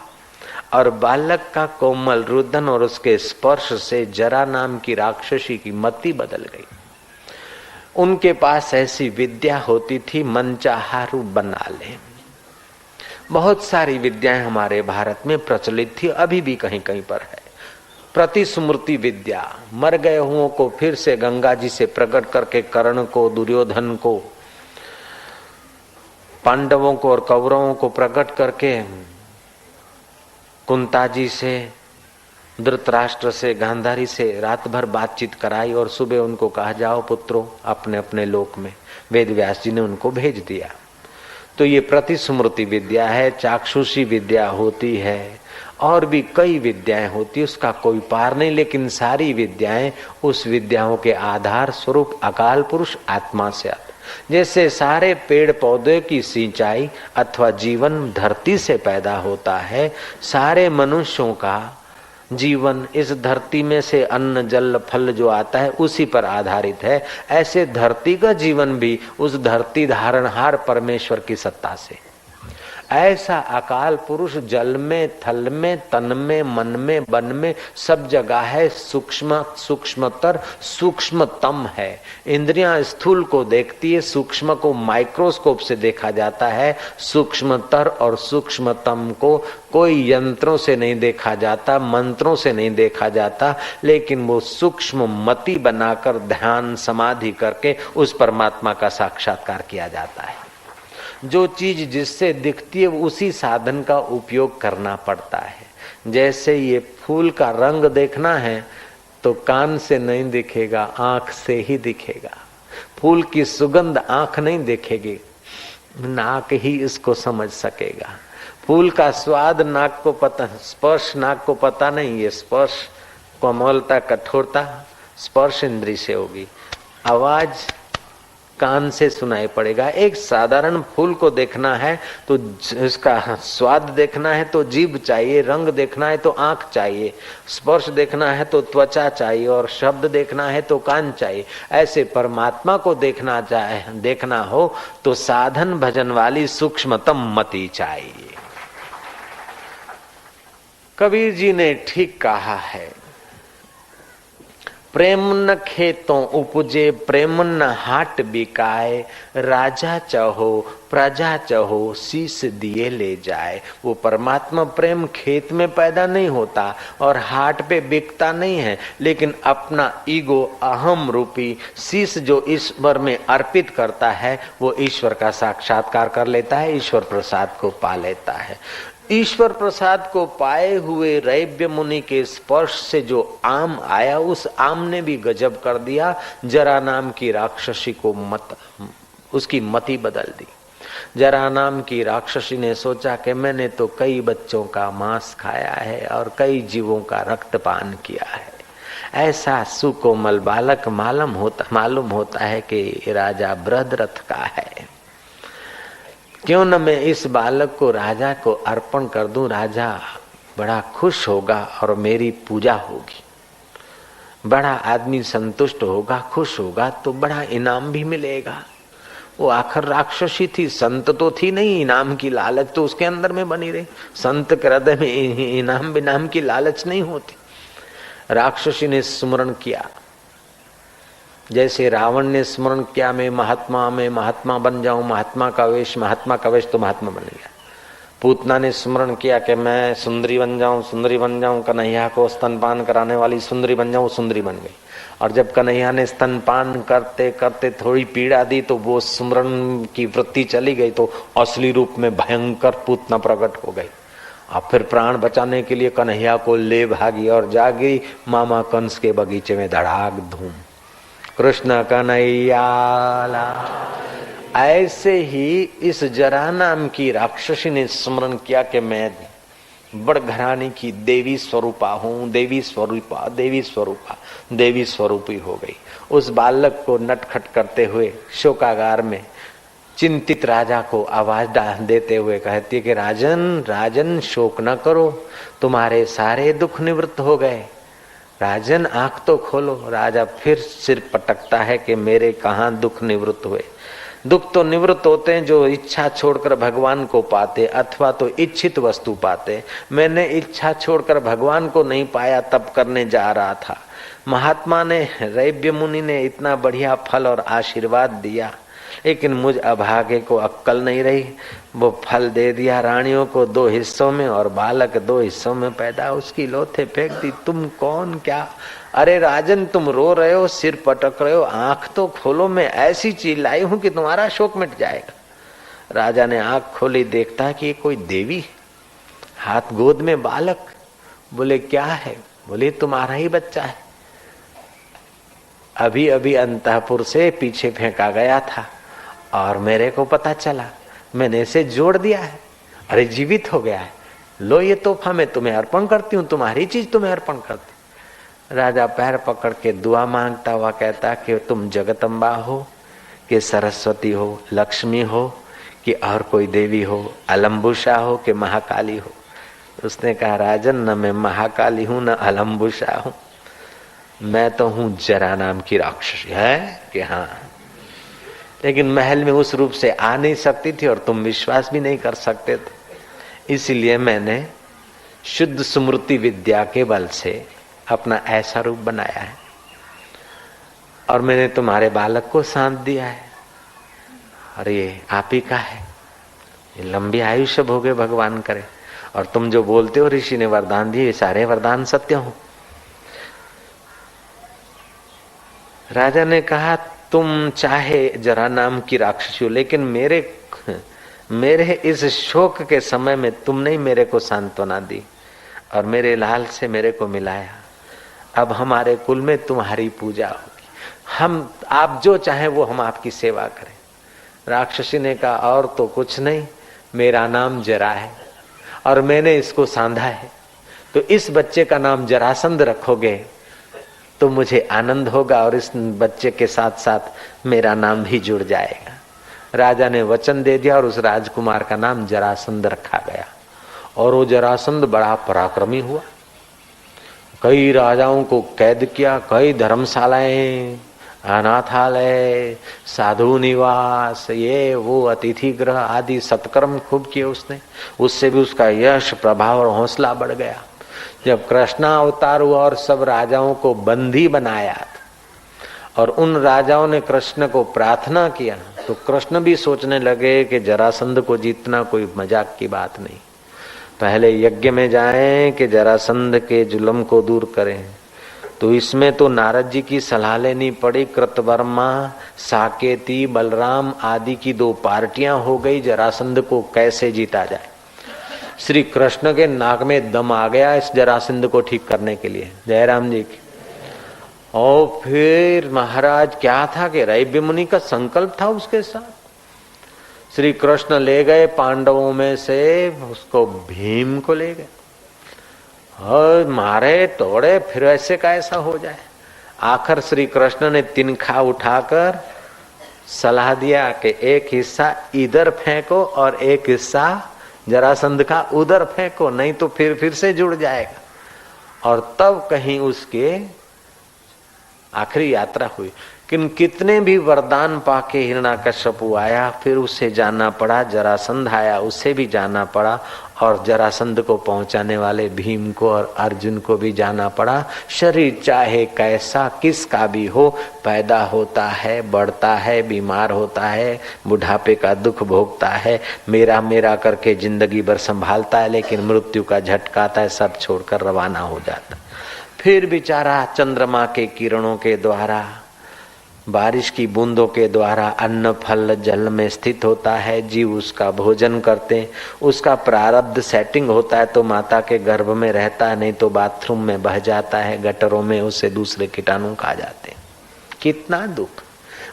और बालक का कोमल रुदन और उसके स्पर्श से जरा नाम की राक्षसी की मति बदल गई। उनके पास ऐसी विद्या होती थी, मनचाहा रूप बना ले। बहुत सारी विद्याएं हमारे भारत में प्रचलित थी, अभी भी कहीं कहीं पर है। प्रतिस्मृति विद्या, मर गए हुओं को फिर से गंगा जी से प्रकट करके कर्ण को, दुर्योधन को, पांडवों को और कौरवों को प्रकट करके कुंता जी से, धृतराष्ट्र से, गांधारी से रात भर बातचीत कराई और सुबह उनको कहा जाओ पुत्रों अपने अपने लोक में। वेद व्यास जी ने उनको भेज दिया। तो ये प्रतिस्मृति विद्या है। चाक्षुषी विद्या होती है और भी कई विद्याएं होती है, उसका कोई पार नहीं। लेकिन सारी विद्याएं उस विद्याओं के आधार स्वरूप अकाल पुरुष आत्मा से आते। जैसे सारे पेड़ पौधे की सिंचाई अथवा जीवन धरती से पैदा होता है, सारे मनुष्यों का जीवन इस धरती में से अन्न जल फल जो आता है उसी पर आधारित है। ऐसे धरती का जीवन भी उस धरती धारणहार परमेश्वर की सत्ता से। ऐसा अकाल पुरुष जल में, थल में, तन में, मन में, वन में सब जगह है। सूक्ष्म सूक्ष्मतर सूक्ष्मतम है। इंद्रियां स्थूल को देखती है, सूक्ष्म को माइक्रोस्कोप से देखा जाता है। सूक्ष्मतर और सूक्ष्मतम को कोई यंत्रों से नहीं देखा जाता, मंत्रों से नहीं देखा जाता, लेकिन वो सूक्ष्म मति बनाकर ध्यान समाधि करके उस परमात्मा का साक्षात्कार किया जाता है। जो चीज जिससे दिखती है उसी साधन का उपयोग करना पड़ता है। जैसे ये फूल का रंग देखना है तो कान से नहीं दिखेगा, आंख से ही दिखेगा। फूल की सुगंध आंख नहीं देखेगी, नाक ही इसको समझ सकेगा। फूल का स्वाद नाक को पता, स्पर्श नाक को पता नहीं। ये स्पर्श कोमलता, कठोरता स्पर्श इंद्री से होगी। आवाज कान से सुनाई पड़ेगा। एक साधारण फूल को देखना है तो इसका स्वाद देखना है तो जीभ चाहिए, रंग देखना है तो आंख चाहिए, स्पर्श देखना है तो त्वचा चाहिए और शब्द देखना है तो कान चाहिए। ऐसे परमात्मा को देखना हो तो साधन भजन वाली सूक्ष्मतम मति चाहिए। कबीर जी ने ठीक कहा है, प्रेम न खेतों उपजे, प्रेम न हाट बिकाए, राजा चहो प्रजा चहो, शीश दिए ले जाए। वो परमात्मा प्रेम खेत में पैदा नहीं होता और हाट पे बिकता नहीं है, लेकिन अपना ईगो अहम रूपी शीश जो ईश्वर में अर्पित करता है वो ईश्वर का साक्षात्कार कर लेता है, ईश्वर प्रसाद को पा लेता है। ईश्वर प्रसाद को पाए हुए रैव्य मुनि के स्पर्श से जो आम आया, उस आम ने भी गजब कर दिया। जरा नाम की राक्षसी को उसकी मति बदल दी। जरा नाम की राक्षसी ने सोचा कि मैंने तो कई बच्चों का मांस खाया है और कई जीवों का रक्तपान किया है। ऐसा सुकोमल बालक मालूम होता है कि राजा बृहद्रथ का है। क्यों न मैं इस बालक को राजा को अर्पण कर दूं, राजा बड़ा खुश होगा और मेरी पूजा होगी। बड़ा आदमी संतुष्ट होगा, खुश होगा तो बड़ा इनाम भी मिलेगा। वो आखिर राक्षसी थी, संत तो थी नहीं। इनाम की लालच तो उसके अंदर में बनी रही। संत के हृदय में इनाम बिनाम की लालच नहीं होती। राक्षसी ने स्मरण किया, जैसे रावण ने स्मरण किया मैं महात्मा बन जाऊं, महात्मा का वेश तो महात्मा बन गया। पूतना ने स्मरण किया कि मैं सुंदरी बन जाऊं, कन्हैया को स्तनपान कराने वाली सुंदरी बन जाऊं, सुंदरी बन गई। और जब कन्हैया ने स्तनपान करते करते थोड़ी पीड़ा दी तो वो स्मरण की वृत्ति चली गई, तो असली रूप में भयंकर पूतना प्रकट हो गई। और फिर प्राण बचाने के लिए कन्हैया को ले भागी और जागी मामा कंस के बगीचे में धड़ाक धूम, कृष्ण कन्हैया। ऐसे ही इस जरा नाम की राक्षसी ने स्मरण किया कि मैं बड़ घराने की देवी स्वरूपा हूँ, देवी स्वरूपी हो गई। उस बालक को नटखट करते हुए शोकागार में चिंतित राजा को आवाज देते हुए कहती है कि राजन राजन शोक न करो, तुम्हारे सारे दुख निवृत्त हो गए। राजन आंख तो खोलो। राजा फिर सिर पटकता है कि मेरे कहाँ दुख निवृत्त हुए। दुख तो निवृत्त होते हैं जो इच्छा छोड़कर भगवान को पाते अथवा तो इच्छित वस्तु पाते। मैंने इच्छा छोड़कर भगवान को नहीं पाया, तब करने जा रहा था। महात्मा ने, रैब्य मुनि ने इतना बढ़िया फल और आशीर्वाद दिया, लेकिन मुझ अभागे को अक्कल नहीं रही। वो फल दे दिया रानियों को 2 हिस्सों में और बालक 2 हिस्सों में पैदा, उसकी लोथे फेंक दी। तुम कौन क्या? अरे राजन तुम रो रहे हो, सिर पटक रहे हो, आंख तो खोलो, मैं ऐसी चीज लाई हूं कि तुम्हारा शोक मिट जाएगा। राजा ने आंख खोली, देखता है कि ये कोई देवी, हाथ गोद में बालक। बोले क्या है? बोले तुम्हारा ही बच्चा है, अभी अभी अंतःपुर से पीछे फेंका गया था और मेरे को पता चला, मैंने इसे जोड़ दिया है। अरे जीवित हो गया है, लो ये तोहफा मैं तुम्हें अर्पण करती हूँ, तुम्हारी चीज तुम्हें अर्पण करती। राजा पैर पकड़ के दुआ मांगता हुआ कहता कि तुम जगदम्बा हो कि सरस्वती हो, लक्ष्मी हो कि और कोई देवी हो, अलम्बुषा हो कि महाकाली हो। उसने कहा राजन न मैं महाकाली हूं न अलम्बुषा हूं, मैं तो हूं जरा नाम की राक्षसी। है कि हाँ, लेकिन महल में उस रूप से आ नहीं सकती थी और तुम विश्वास भी नहीं कर सकते थे, इसीलिए मैंने शुद्ध स्मृति विद्या के बल से अपना ऐसा रूप बनाया है और मैंने तुम्हारे बालक को सांप दिया है और ये आप ही का है। ये लंबी आयुष्य भोगे भगवान करे। और तुम जो बोलते हो ऋषि ने वरदान दिए, ये सारे वरदान सत्य हो। राजा ने कहा तुम चाहे जरा नाम की राक्षसी हो, लेकिन मेरे इस शोक के समय में तुमने ही मेरे को सांत्वना दी और मेरे लाल से मेरे को मिलाया। अब हमारे कुल में तुम्हारी पूजा होगी, आप जो चाहे वो हम आपकी सेवा करें। राक्षसी ने कहा और तो कुछ नहीं, मेरा नाम जरा है और मैंने इसको सांधा है, तो इस बच्चे का नाम जरासंध रखोगे तो मुझे आनंद होगा और इस बच्चे के साथ साथ मेरा नाम भी जुड़ जाएगा। राजा ने वचन दे दिया और उस राजकुमार का नाम जरासंध रखा गया। और वो जरासंध बड़ा पराक्रमी हुआ, कई राजाओं को कैद किया, कई धर्मशालाएं, अनाथालय, साधु निवास, ये वो अतिथि गृह आदि सत्कर्म खूब किए उसने। उससे भी उसका यश, प्रभाव और हौसला बढ़ गया। जब कृष्ण अवतार हुआ और सब राजाओं को बंदी बनाया और उन राजाओं ने कृष्ण को प्रार्थना किया, तो कृष्ण भी सोचने लगे कि जरासंध को जीतना कोई मजाक की बात नहीं, पहले यज्ञ में जाएं कि जरासंध के जुल्म को दूर करें। तो इसमें तो नारद जी की सलाह लेनी पड़ी। कृतवर्मा, साकेती, बलराम आदि की 2 पार्टियां हो गई, जरासंध को कैसे जीता जाए। श्री कृष्ण के नाक में दम आ गया इस जरासंध को ठीक करने के लिए, जयराम जी की। और फिर महाराज क्या था कि रैब्य मुनि का संकल्प था उसके साथ। श्री कृष्ण ले गए पांडवों में से उसको, भीम को ले गए और मारे तोड़े, फिर ऐसे का ऐसा हो जाए। आखिर श्री कृष्ण ने तिनखा उठाकर सलाह दिया कि एक हिस्सा इधर फेंको और एक हिस्सा जरासंध का उधर फेंको, नहीं तो फिर से जुड़ जाएगा। और तब कहीं उसके आखिरी यात्रा हुई। कितने भी वरदान पाके हिरण्याकश्यपु आया, फिर उसे जाना पड़ा, जरासंध आया उसे भी जाना पड़ा, और जरासंध को पहुंचाने वाले भीम को और अर्जुन को भी जाना पड़ा। शरीर चाहे कैसा किसका भी हो, पैदा होता है, बढ़ता है, बीमार होता है, बुढ़ापे का दुख भोगता है, मेरा मेरा करके जिंदगी भर संभालता है, लेकिन मृत्यु का झटका आता है, सब छोड़कर रवाना हो जाता। फिर बेचारा चंद्रमा के किरणों के द्वारा, बारिश की बूंदों के द्वारा अन्न फल जल में स्थित होता है, जीव उसका भोजन करते हैं, उसका प्रारब्ध सेटिंग होता है तो माता के गर्भ में रहता है, नहीं तो बाथरूम में बह जाता है, गटरों में उसे दूसरे कीटाणु खा जाते हैं। कितना दुख।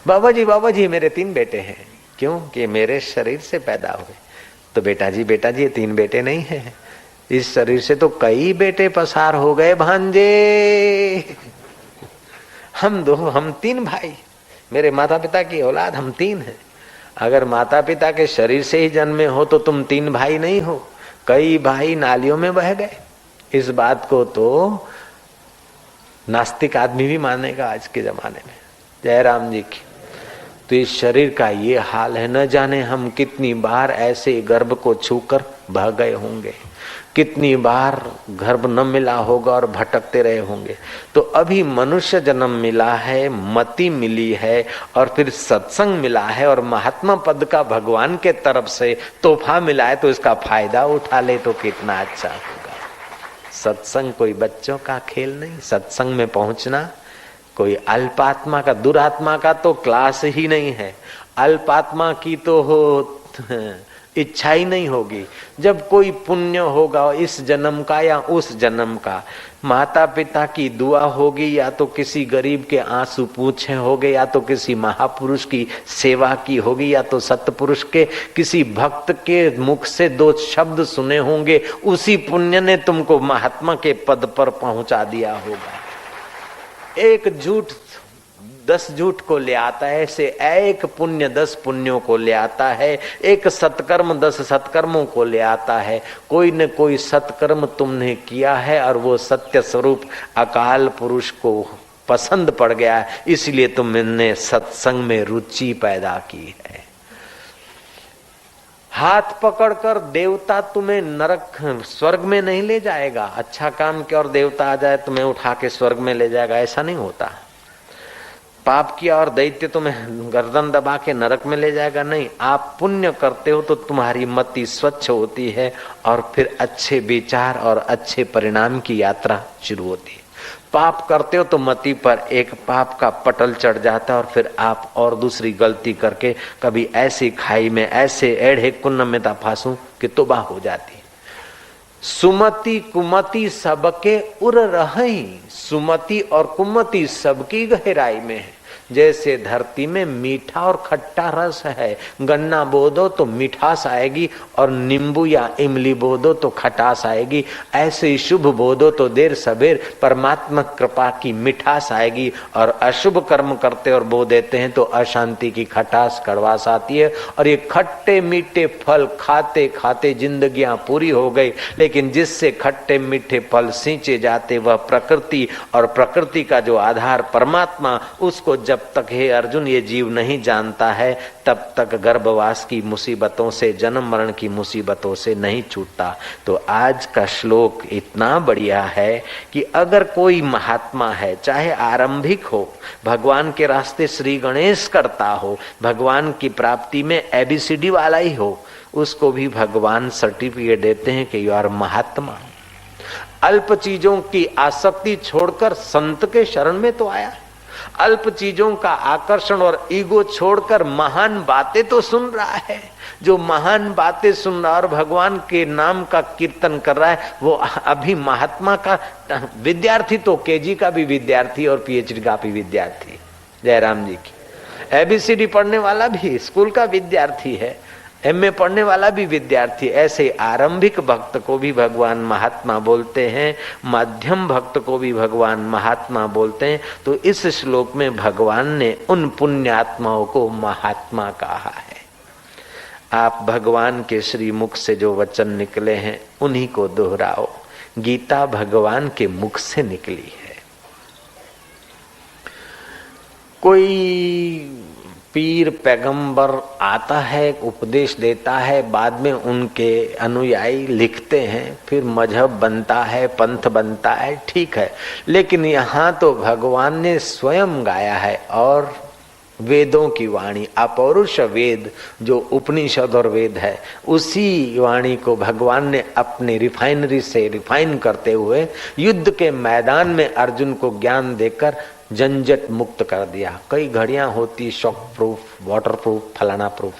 बाबा जी मेरे 3 बेटे हैं। क्यों? कि मेरे शरीर से पैदा हुए। तो बेटा जी ये 3 बेटे नहीं है, इस शरीर से तो कई बेटे पसार हो गए भांजे। हम 3 भाई, मेरे माता पिता की औलाद हम 3 हैं, अगर माता पिता के शरीर से ही जन्मे हो तो तुम 3 भाई नहीं हो, कई भाई नालियों में बह गए। इस बात को तो नास्तिक आदमी भी मानेगा आज के जमाने में। जय राम जी की। तो इस शरीर का ये हाल है, न जाने हम कितनी बार ऐसे गर्भ को छूकर बह गए होंगे, कितनी बार गर्भ न मिला होगा और भटकते रहे होंगे। तो अभी मनुष्य जन्म मिला है, मति मिली है और फिर सत्संग मिला है और महात्मा पद का भगवान के तरफ से तोहफा मिला है, तो इसका फायदा उठा ले तो कितना अच्छा होगा। सत्संग कोई बच्चों का खेल नहीं। सत्संग में पहुंचना कोई अल्पात्मा का, दुरात्मा का तो क्लास ही नहीं है। अल्पात्मा की तो हो इच्छा ही नहीं होगी। जब कोई पुण्य होगा इस जन्म का या उस जन्म का, माता पिता की दुआ होगी, या तो किसी गरीब के आंसू पूछे होंगे, या तो किसी महापुरुष की सेवा की होगी, या तो सतपुरुष के किसी भक्त के मुख से 2 शब्द सुने होंगे, उसी पुण्य ने तुमको महात्मा के पद पर पहुंचा दिया होगा। एक झूठ 10 झूठ को ले आता है, ऐसे एक पुण्य 10 पुण्यों को ले आता है, एक सत्कर्म 10 सत्कर्मों को ले आता है। कोई न कोई सत्कर्म तुमने किया है और वो सत्य स्वरूप अकाल पुरुष को पसंद पड़ गया है, इसलिए तुमने सत्संग में रुचि पैदा की है। हाथ पकड़कर देवता तुम्हें नरक स्वर्ग में नहीं ले जाएगा। अच्छा काम किया और देवता आ जाए तुम्हें उठा के स्वर्ग में ले जाएगा, ऐसा नहीं होता। पाप किया और दैत्य तुम्हें गर्दन दबा के नरक में ले जाएगा, नहीं। आप पुण्य करते हो तो तुम्हारी मति स्वच्छ होती है और फिर अच्छे विचार और अच्छे परिणाम की यात्रा शुरू होती है। पाप करते हो तो मति पर एक पाप का पटल चढ़ जाता है और फिर आप और दूसरी गलती करके कभी ऐसी खाई में, ऐसे एढ़े कुन्न में फंसूं कि तौबा हो जाती है। सुमति कुमति सबके उर रही, सुमति और कुमति सबकी गहराई में है। जैसे धरती में मीठा और खट्टा रस है, गन्ना बो दो तो मिठास आएगी और नींबू या इमली बो दो तो खटास आएगी। ऐसे ही शुभ बो दो तो देर सबेर परमात्मा कृपा की मिठास आएगी, और अशुभ कर्म करते और बो देते हैं तो अशांति की खटास कड़वास आती है। और ये खट्टे मीठे फल खाते खाते जिंदगियां पूरी हो गई, लेकिन जिससे खट्टे मीठे फल सींचे जाते वह प्रकृति, और प्रकृति का जो आधार परमात्मा, उसको जब तक हे अर्जुन ये जीव नहीं जानता है तब तक गर्भवास की मुसीबतों से, जन्म मरण की मुसीबतों से नहीं छूटता। तो आज का श्लोक इतना बढ़िया है कि अगर कोई महात्मा है, चाहे आरंभिक हो, भगवान के रास्ते श्री गणेश करता हो, भगवान की प्राप्ति में ABCD वाला ही हो, उसको भी भगवान सर्टिफिकेट देते हैं कि यू आर महात्मा। अल्प चीजों की आसक्ति छोड़कर संत के शरण में तो आया, अल्प चीजों का आकर्षण और ईगो छोड़कर महान बातें तो सुन रहा है। जो महान बातें सुन रहा और भगवान के नाम का कीर्तन कर रहा है, वो अभी महात्मा का विद्यार्थी, तो KG का भी विद्यार्थी और PhD का भी विद्यार्थी। जयराम जी की। ABCD पढ़ने वाला भी स्कूल का विद्यार्थी है, MA पढ़ने वाला भी विद्यार्थी। ऐसे आरंभिक भक्त को भी भगवान महात्मा बोलते हैं, मध्यम भक्त को भी भगवान महात्मा बोलते हैं। तो इस श्लोक में भगवान ने उन पुण्यात्माओं को महात्मा कहा है। आप भगवान के श्री मुख से जो वचन निकले हैं उन्हीं को दोहराओ। गीता भगवान के मुख से निकली है। कोई पीर पैगंबर आता है, उपदेश देता है, बाद में उनके अनुयायी लिखते हैं, फिर मजहब बनता है, पंथ बनता है, ठीक है। लेकिन यहाँ तो भगवान ने स्वयं गाया है, और वेदों की वाणी, अपौरुष वेद जो उपनिषद और वेद है, उसी वाणी को भगवान ने अपने रिफाइनरी से रिफाइन करते हुए युद्ध के मैदान में अर्जुन को ज्ञान देकर झंझट मुक्त कर दिया। कई घड़ियां होती शॉक प्रूफ, वाटर प्रूफ, फलाना प्रूफ,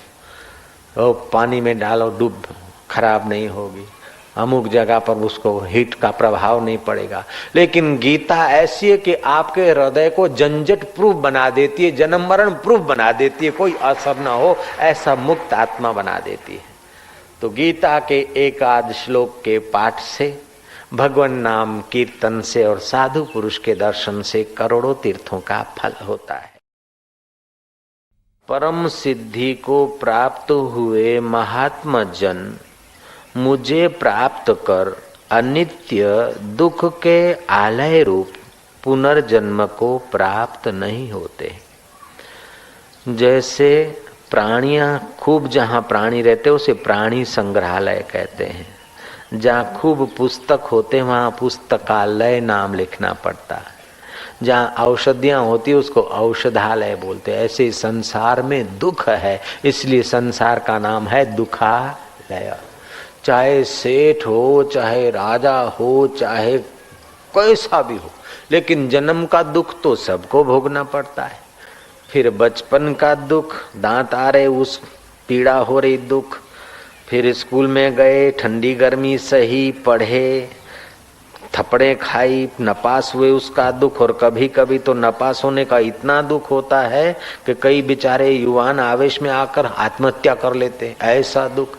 तो पानी में डालो डूब खराब नहीं होगी, अमुक जगह पर उसको हीट का प्रभाव नहीं पड़ेगा। लेकिन गीता ऐसी है कि आपके हृदय को झंझट प्रूफ बना देती है, जन्म मरण प्रूफ बना देती है, कोई असर ना हो ऐसा मुक्त आत्मा बना देती है। तो गीता के एक आध श्लोक के पाठ से, भगवान नाम कीर्तन से और साधु पुरुष के दर्शन से करोड़ों तीर्थों का फल होता है। परम सिद्धि को प्राप्त हुए महात्मा जन मुझे प्राप्त कर अनित्य दुख के आलय रूप पुनर्जन्म को प्राप्त नहीं होते। जैसे प्राणियां खूब, जहाँ प्राणी रहते उसे प्राणी संग्रहालय कहते हैं। जहाँ खूब पुस्तक होते वहाँ पुस्तकालय नाम लिखना पड़ता है। जहाँ औषधियाँ होती उसको औषधालय बोलते हैं। ऐसे संसार में दुख है, इसलिए संसार का नाम है दुखालय। चाहे सेठ हो, चाहे राजा हो, चाहे कैसा भी हो, लेकिन जन्म का दुख तो सबको भोगना पड़ता है। फिर बचपन का दुख, दांत आ रहे उस पीड़ा हो रही दुख, फिर स्कूल में गए ठंडी गर्मी सही, पढ़े, थप्पड़े खाई, नपास हुए उसका दुख। और कभी कभी तो नपास होने का इतना दुख होता है कि कई बेचारे युवान आवेश में आकर आत्महत्या कर लेते, ऐसा दुख।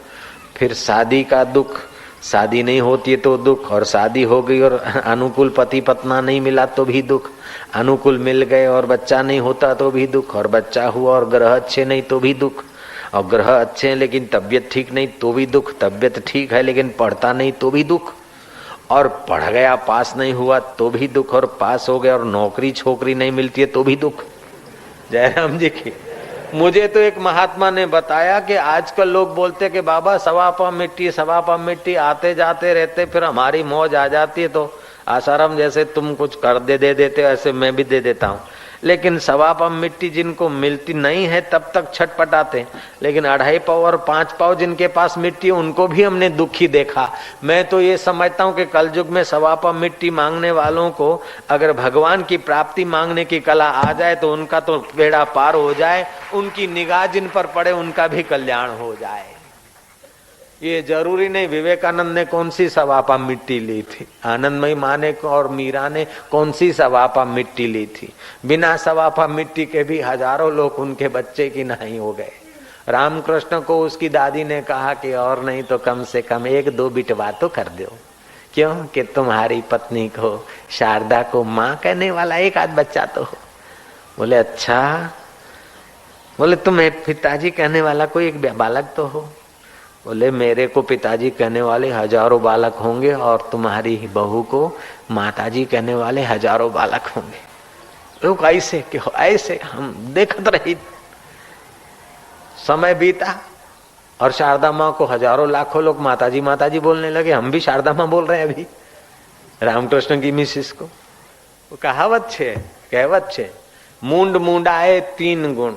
फिर शादी का दुख, शादी नहीं होती है तो दुख, और शादी हो गई और अनुकूल पति पत्नी नहीं मिला तो भी दुख, अनुकूल मिल गए और बच्चा नहीं होता तो भी दुख, और बच्चा हुआ और ग्रह अच्छे नहीं तो भी दुख, और ग्रह अच्छे हैं लेकिन तबीयत ठीक नहीं तो भी दुख, तबीयत ठीक है लेकिन पढ़ता नहीं तो भी दुख, और पढ़ गया पास नहीं हुआ तो भी दुख, और पास हो गया और नौकरी छोकरी नहीं मिलती है तो भी दुख। जयराम जी की। मुझे तो एक महात्मा ने बताया कि आजकल लोग बोलते कि बाबा सवा पाव मिट्टी आते जाते रहते, फिर हमारी मौज आ जाती है तो आसाराम जैसे तुम कुछ कर दे देते ऐसे मैं भी दे देता हूँ। लेकिन सवा पाव मिट्टी जिनको मिलती नहीं है तब तक छटपटाते, लेकिन 2.5 पाव और 5 पाव जिनके पास मिट्टी उनको भी हमने दुखी देखा। मैं तो ये समझता हूँ कि कलयुग में सवा पाव मिट्टी मांगने वालों को अगर भगवान की प्राप्ति मांगने की कला आ जाए तो उनका तो बेड़ा पार हो जाए, उनकी निगाह जिन पर पड़े उनका भी कल्याण हो जाए। ये जरूरी नहीं विवेकानंद ने कौन सी सवा पाव मिट्टी ली थी, आनंदमयी माँ ने और मीरा ने कौन सी सवा पाव मिट्टी ली थी। बिना सवा पाव मिट्टी के भी हजारों लोग उनके बच्चे की नहीं हो गए। रामकृष्ण को उसकी दादी ने कहा कि और नहीं तो कम से कम 1-2 बिटवा तो कर दो, क्यों कि तुम्हारी पत्नी को शारदा को माँ कहने वाला एक आध बच्चा तो हो। बोले अच्छा, बोले तुम्हें पिताजी कहने वाला कोई एक बालक तो हो। बोले मेरे को पिताजी कहने वाले हजारों बालक होंगे और तुम्हारी बहू को माताजी कहने वाले हजारों बालक होंगे। लोग ऐसे क्यों, ऐसे हम देखते रही। समय बीता और शारदा माँ को हजारों लाखों लोग माताजी माताजी बोलने लगे। हम भी शारदा माँ बोल रहे हैं अभी रामकृष्ण की मिसिस को। वो कहावत छे मूंड मूंडाए 3 गुण।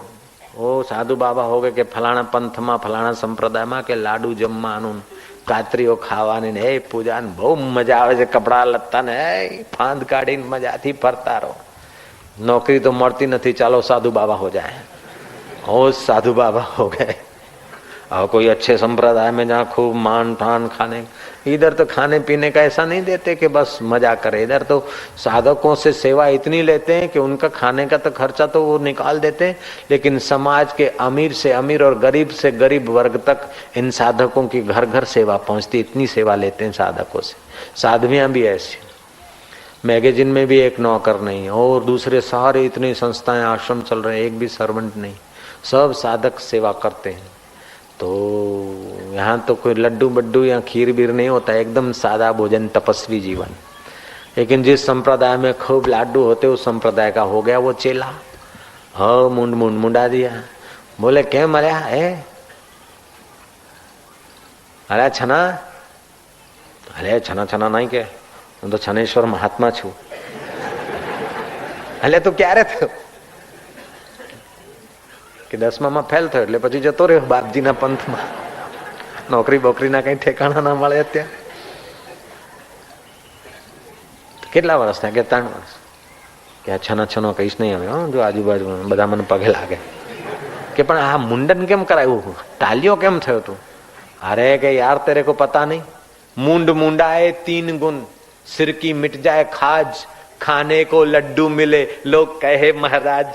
ओ साधु बाबा हो गए કે ફલાણા પંથમાં ફલાણા સંપ્રદાયમાં કે લાડુ જમવાનું, કાતરીઓ ખાવાની ને એ પૂજા ને બહુ મજા આવે છે, કપડા લત્તા ને ફાંદ કાઢીને મજાથી ફરતા રહો, નોકરી તો મળતી નથી, ચાલો સાधु बाबा हो जाए। ओ साधु बाबा हो गए। और कोई अच्छे संप्रदाय में जहाँ खूब मान ठान खाने, इधर तो खाने पीने का ऐसा नहीं देते कि बस मजा करे। इधर तो साधकों से सेवा इतनी लेते हैं कि उनका खाने का तो खर्चा तो वो निकाल देते हैं, लेकिन समाज के अमीर से अमीर और गरीब से गरीब वर्ग तक इन साधकों की घर घर सेवा पहुंचती, इतनी सेवा लेते हैं साधकों से। साधवियां भी ऐसी, मैगजीन में भी एक नौकर नहीं और दूसरे सारे इतनी संस्थाएं आश्रम चल रहे हैं, एक भी सर्वेंट नहीं, सब साधक सेवा करते हैं। तो यहाँ तो कोई लड्डू बड्डू या खीर बीर नहीं होता, एकदम सादा भोजन, तपस्वी जीवन। लेकिन जिस संप्रदाय में खूब लाडू होते उस संप्रदाय का हो गया वो चेला। हाँ मुंडा दिया। बोले क्या मर्या है, अरे छना, अरे छना छना नहीं के, હું તો છનેશ્વર મહાત્મા છું। એટલે તું ક્યારે થયો કે 10મામાં ફેલ થયો એટલે પછી જતો રહ્યો બાપજીના પંથમાં, નોકરી બોકરીના કઈ ઠેકાણા ના મળે અત્યારે। કેટલા વર્ષ થયા કે 3 વર્ષ કે આ છનો છનો કહીશ નહીં હવે, જો આજુબાજુ બધા મને પગે લાગે કે પણ આ મુંડન કેમ કરાયું, તાલિયો કેમ થયો તું? અરે કે યાર तेरे को पता नहीं, मुंड मुंडाए 3 गुण, सिर की मिट जाए खाज, खाने को लड्डू मिले लोग कहे महाराज।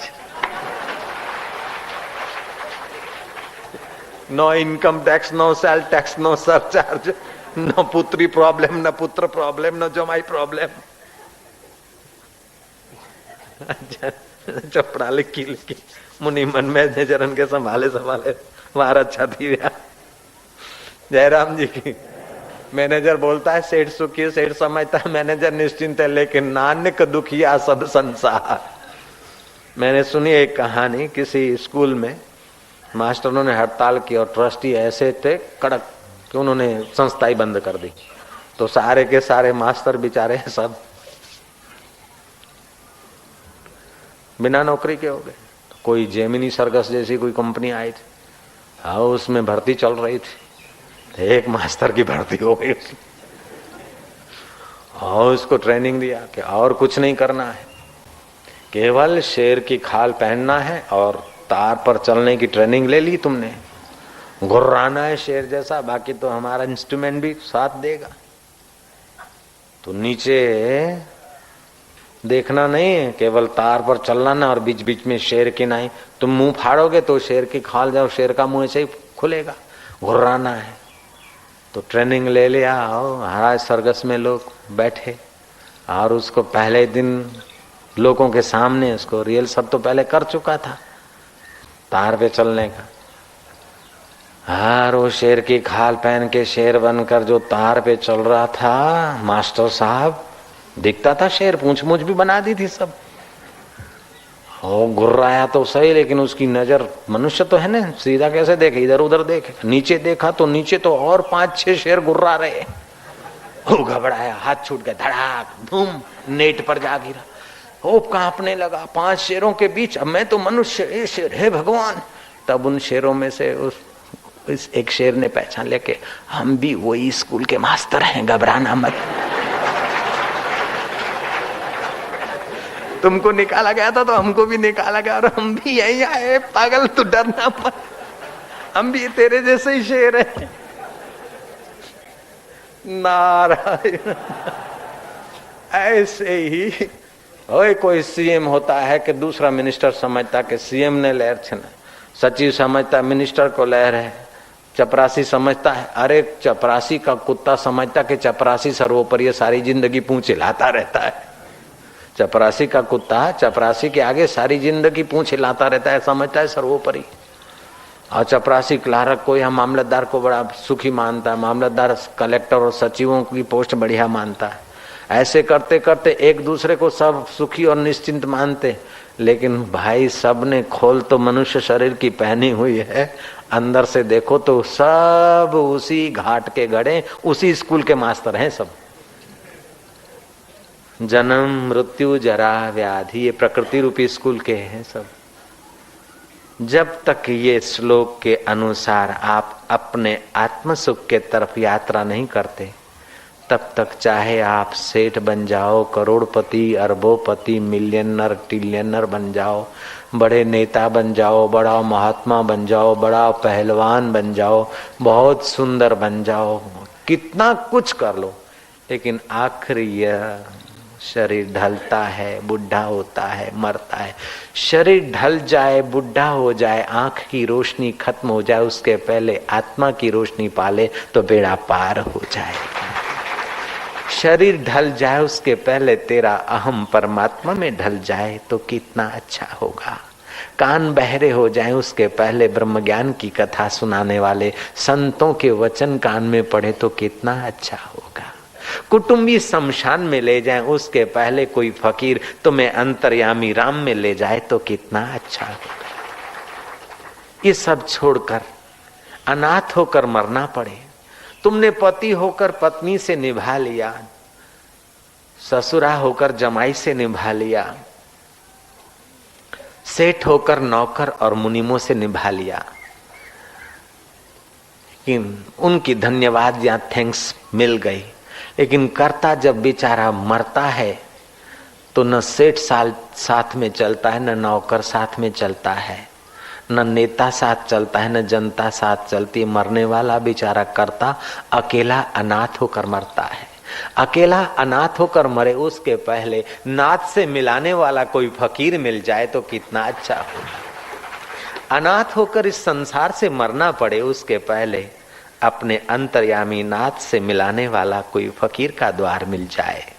No income tax, no sale tax, no surcharge, no पुत्री प्रॉब्लम, न पुत्र प्रॉब्लम, न जमाई प्रॉब्लम। चपड़ा लिखी लिखी मुनि मन में चरण के संभाले संभाले वार अच्छा थी गया। जयराम जी की मैनेजर बोलता है सेठ सुखी, सेठ समझता है मैनेजर निश्चिंत है, लेकिन नानक दुखिया सब संसार। मैंने सुनी एक कहानी, किसी स्कूल में मास्टरों ने हड़ताल की और ट्रस्टी ऐसे थे कड़क कि उन्होंने संस्था ही बंद कर दी। तो सारे के सारे मास्टर बेचारे सब बिना नौकरी के हो गए। कोई जेमिनी सर्कस जैसी कोई कंपनी आई थी, हाँ उसमें भर्ती चल रही थी, एक मास्टर की भर्ती हो गई और उसको ट्रेनिंग दिया कि और कुछ नहीं करना है, केवल शेर की खाल पहनना है और तार पर चलने की ट्रेनिंग ले ली तुमने, गुर्राना है शेर जैसा, बाकी तो हमारा इंस्ट्रूमेंट भी साथ देगा। तो नीचे देखना नहीं है, केवल तार पर चलना ना, और बीच बीच में शेर की नहीं। तुम मुंह फाड़ोगे तो शेर की खाल जाओ, शेर का मुंह ऐसे ही खुलेगा, गुर्राना है। तो ट्रेनिंग ले लिया और महाराज सर्कस में लोग बैठे और उसको पहले दिन लोगों के सामने उसको रियल सब तो पहले कर चुका था तार पे चलने का। और वो शेर की खाल पहन के शेर बनकर जो तार पे चल रहा था, मास्टर साहब दिखता था शेर, पूंछ मूछ भी बना दी थी सब। ओ गुर्राया तो सही, लेकिन उसकी नजर, मनुष्य तो है ना, सीधा कैसे देखे, इधर उधर देखे। नीचे देखा तो नीचे तो और 5-6 शेर गुर्रा रहे। वो घबराया, हाथ छूट गया, धड़ाक धूम नेट पर जा गिरा। वो कांपने लगा 5 शेरों के बीच, अब मैं तो मनुष्य, ये शेर है भगवान। तब उन शेरों में से उस एक शेर ने पहचान लिया कि हम भी वही स्कूल के मास्टर हैं, घबराना मत। तुमको निकाला गया था तो हमको भी निकाला गया और हम भी यही आए, पागल तू डरना मत, हम भी तेरे जैसे ही शेर है। नारायण। ऐसे ही ओए कोई सीएम होता है कि दूसरा मिनिस्टर समझता कि सीएम ने लहर छीना, सचिव समझता मिनिस्टर को लहर है, चपरासी समझता है, अरे चपरासी का कुत्ता समझता कि चपरासी सर्वोपरि, सारी जिंदगी पूंछ हिलाता रहता है। चपरासी का कुत्ता चपरासी के आगे सारी जिंदगी पूंछ हिलाता रहता है, समझता है सर्वोपरि। और चपरासी क्लार्क को या मामलतदार को बड़ा सुखी मानता है, मामलतदार कलेक्टर और सचिवों की पोस्ट बढ़िया मानता है। ऐसे करते करते एक दूसरे को सब सुखी और निश्चिंत मानते, लेकिन भाई सब ने खोल तो मनुष्य शरीर की पहनी हुई है, अंदर से देखो तो सब उसी घाट के गड़े, उसी स्कूल के मास्टर हैं सब। जन्म मृत्यु जरा व्याधि ये प्रकृति रूपी स्कूल के हैं सब। जब तक ये श्लोक के अनुसार आप अपने आत्म सुख के तरफ यात्रा नहीं करते, तब तक चाहे आप सेठ बन जाओ, करोड़पति, अरबोपति, मिलियनर, ट्रिलियनर बन जाओ, बड़े नेता बन जाओ, बड़ा महात्मा बन जाओ, बड़ा पहलवान बन जाओ, बहुत सुंदर बन जाओ, कितना कुछ कर लो, लेकिन आखिर यह शरीर ढलता है, बुढ़ा होता है, मरता है। शरीर ढल जाए, बुढ़ा हो जाए, आंख की रोशनी खत्म हो जाए, उसके पहले आत्मा की रोशनी पाले तो बेड़ा पार हो जाए। शरीर ढल जाए उसके पहले तेरा अहम परमात्मा में ढल जाए तो कितना अच्छा होगा। कान बहरे हो जाए उसके पहले ब्रह्म ज्ञान की कथा सुनाने वाले संतों के वचन कान में पड़े तो कितना अच्छा होगा। कुटुंबी शमशान में ले जाए उसके पहले कोई फकीर तुम्हें अंतर्यामी राम में ले जाए तो कितना अच्छा होगा। ये सब छोड़कर अनाथ होकर मरना पड़े। तुमने पति होकर पत्नी से निभा लिया, ससुरा होकर जमाई से निभा लिया, सेठ होकर नौकर और मुनिमों से निभा लिया, लेकिन उनकी धन्यवाद या थैंक्स मिल गई। लेकिन करता जब बेचारा मरता है तो न सेठ साथ में चलता है, न नौकर साथ में चलता है, न नेता साथ चलता है, न जनता साथ चलती है। मरने वाला बेचारा करता अकेला अनाथ होकर मरता है। अकेला अनाथ होकर मरे उसके पहले नाथ से मिलाने वाला कोई फकीर मिल जाए तो कितना अच्छा होगा। अनाथ होकर इस संसार से मरना पड़े उसके पहले अपने अंतर्यामी नाथ से मिलाने वाला कोई फकीर का द्वार मिल जाए।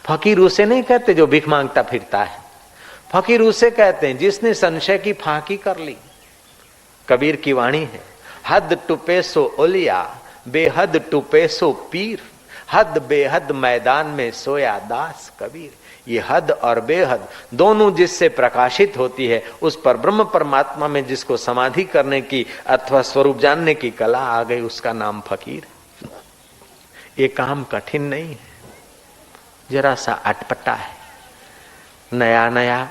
फकीर उसे नहीं कहते जो भीख मांगता फिरता है, फकीर उसे कहते हैं जिसने संशय की फाकी कर ली। कबीर की वाणी है, हद टुपे सो ओलिया, बेहद टुपे सो पीर, हद बेहद मैदान में सोया दास कबीर। ये हद और बेहद दोनों जिससे प्रकाशित होती है, उस पर ब्रह्म परमात्मा में जिसको समाधि करने की अथवा स्वरूप जानने की कला आ गई, उसका नाम फकीर। ये काम कठिन नहीं है, जरा सा अटपटा है। नया नया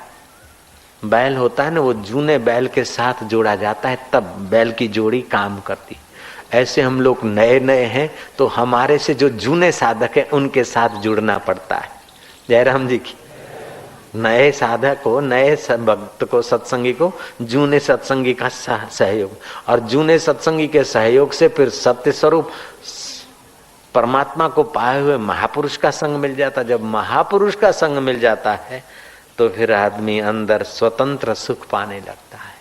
बैल होता है ना, वो जूने बैल के साथ जोड़ा जाता है, तब बैल की जोड़ी काम करती। ऐसे हम लोग नए नए हैं तो हमारे से जो जूने साधक हैं उनके साथ जुड़ना पड़ता है। जयराम जी की नए साधक को, नए भक्त को, सत्संगी को जूने सत्संगी का सहयोग, और जूने सत्संगी के सहयोग से फिर सत्य स्वरूप परमात्मा को पाए हुए महापुरुष का संग मिल जाता। जब महापुरुष का संग मिल जाता है तो फिर आदमी अंदर स्वतंत्र सुख पाने लगता है।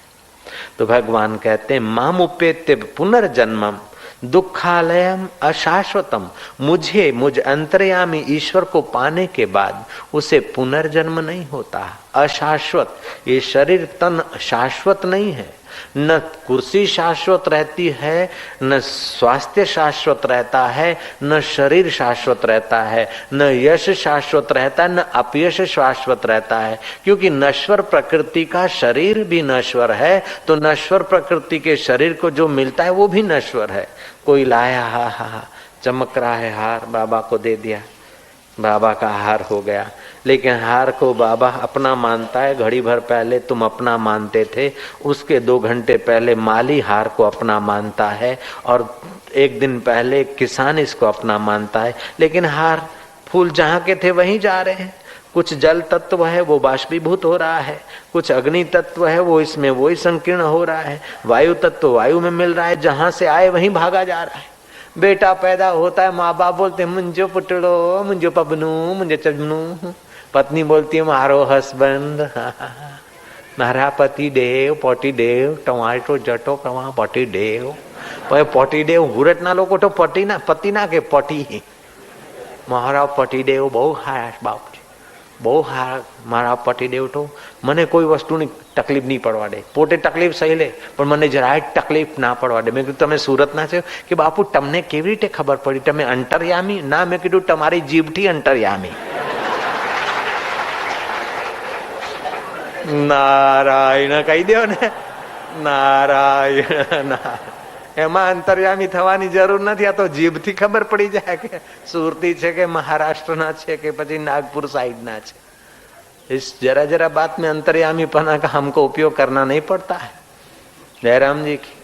तो भगवान कहते हैं मामुपेत्य पुनर्जन्मम दुखालयम अशाश्वतम, मुझ अंतर्यामी ईश्वर को पाने के बाद उसे पुनर्जन्म नहीं होता। अशाश्वत, ये शरीर तन शाश्वत नहीं है, न कुर्सी शाश्वत रहती है, न स्वास्थ्य शाश्वत रहता है, न शरीर शाश्वत रहता है, न यश शाश्वत रहता है, न अपयश शाश्वत रहता है। क्योंकि नश्वर प्रकृति का शरीर भी नश्वर है, तो नश्वर प्रकृति के शरीर को जो मिलता है वो भी नश्वर है। कोई लाया हा चमक रहा है हार, बाबा को दे दिया, बाबा का हार हो गया, लेकिन हार को बाबा अपना मानता है। घड़ी भर पहले तुम अपना मानते थे, उसके 2 घंटे पहले माली हार को अपना मानता है, और 1 दिन पहले किसान इसको अपना मानता है। लेकिन हार फूल जहाँ के थे वहीं जा रहे हैं। कुछ जल तत्व है वो बाष्पीभूत हो रहा है, कुछ अग्नि तत्व है वो इसमें वही संकीर्ण हो रहा है, वायु तत्व वायु में मिल रहा है, जहां से आए वहीं भागा जा रहा है। बेटा पैदा होता है, माँ बाप बोलते हैं मुंजो पुटड़ो, मुंजो पबनू, मुंजो चबनू। पत्नी बोलती है मारो हस्बैंड, मारा पति देव, पटी देव, टमाटो जटो कमा पटी देव। पटी देव हुरट ना लोग तो पटी ना पति ना के पटी, मारा पटी देव बहु हाया बाप, બહુ મારા પતિદેવ તો મને કોઈ વસ્તુની તકલીફ નહીં પડવા દે, પોતે તકલીફ સહી લે પણ મને જરાય તકલીફ ના પડવા દે। મેં કીધું તમે સુરતના છો કે બાપુ તમને કેવી રીતે ખબર પડી, તમે અંતર્યામી? ના, મેં કીધું તમારી જીભથી અંતર્યામી। નારાયણ કહી દો ને, નારાયણ। એમાં અંતર્યામી થવાની જરૂર નથી, આ તો જીભથી ખબર પડી જાય કે સુરતી છે કે મહારાષ્ટ્રના છે કે પછી નાગपुर साइड ना છે। इस जरा जरा बात में अंतर्यामीपना का हमको उपयोग करना नहीं पड़ता है। जयराम जी की।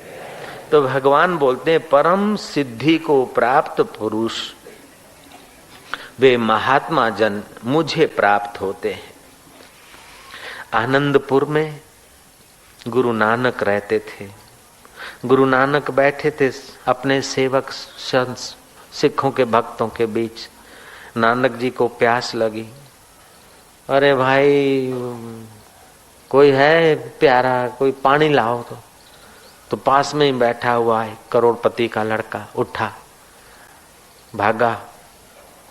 तो भगवान बोलते हैं परम सिद्धि को प्राप्त पुरुष वे महात्मा जन मुझे प्राप्त होते हैं। आनंदपुर में गुरु नानक रहते थे। गुरु नानक बैठे थे अपने सेवक सिखों के भक्तों के बीच। नानक जी को प्यास लगी, अरे भाई कोई है प्यारा, कोई पानी लाओ। तो पास में ही बैठा हुआ है करोड़पति का लड़का उठा, भागा,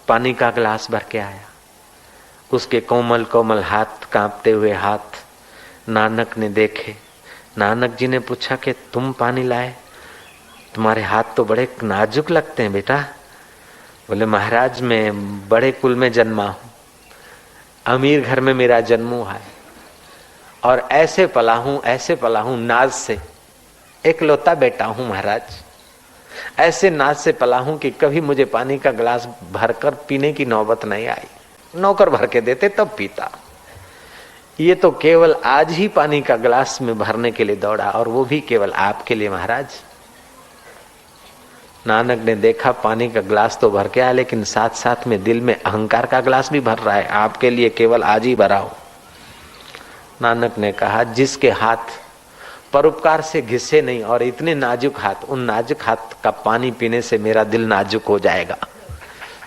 पानी का गिलास भर के आया। उसके कोमल कोमल हाथ, कांपते हुए हाथ नानक ने देखे। नानक जी ने पूछा कि तुम पानी लाए, तुम्हारे हाथ तो बड़े नाजुक लगते हैं बेटा। बोले महाराज मैं बड़े कुल में जन्मा हूं, अमीर घर में मेरा जन्म हुआ है, और ऐसे पला हूं नाज से, एकलौता बेटा हूं महाराज। ऐसे नाज से पला हूं कि कभी मुझे पानी का गिलास भरकर पीने की नौबत नहीं आई, नौकर भर के देते तब पीता। ये तो केवल आज ही पानी का गिलास में भरने के लिए दौड़ा, और वो भी केवल आपके लिए महाराज। नानक ने देखा पानी का गिलास तो भर के आया, लेकिन साथ साथ में दिल में अहंकार का गिलास भी भर रहा है, आपके लिए केवल आज ही भरा हो। नानक ने कहा जिसके हाथ परोपकार से घिसे नहीं, और इतने नाजुक हाथ, उन नाजुक हाथ का पानी पीने से मेरा दिल नाजुक हो जाएगा।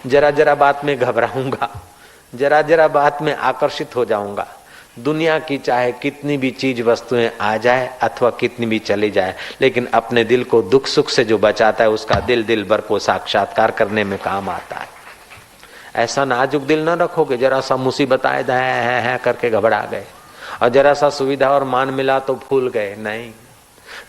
जरा जरा बात में घबराऊंगा, जरा जरा बात में आकर्षित हो जाऊंगा। दुनिया की चाहे कितनी भी चीज वस्तुएं आ जाए अथवा कितनी भी चली जाए, लेकिन अपने दिल को दुख सुख से जो बचाता है उसका दिल दिल भर को साक्षात्कार करने में काम आता है। ऐसा नाजुक दिल न रखोगे, जरा सा मुसीबत आए है करके घबरा गए। और जरा सा सुविधा और मान मिला तो फूल गए। नहीं,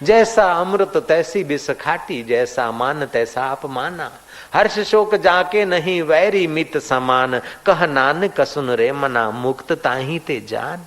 जैसा अमृत तैसी बिस खाटी, जैसा मान तैसा अपमाना। हर्ष शोक जाके नहीं वैरी मित समान, कह नानक सुन रे मना, मुक्त ताही ते जान।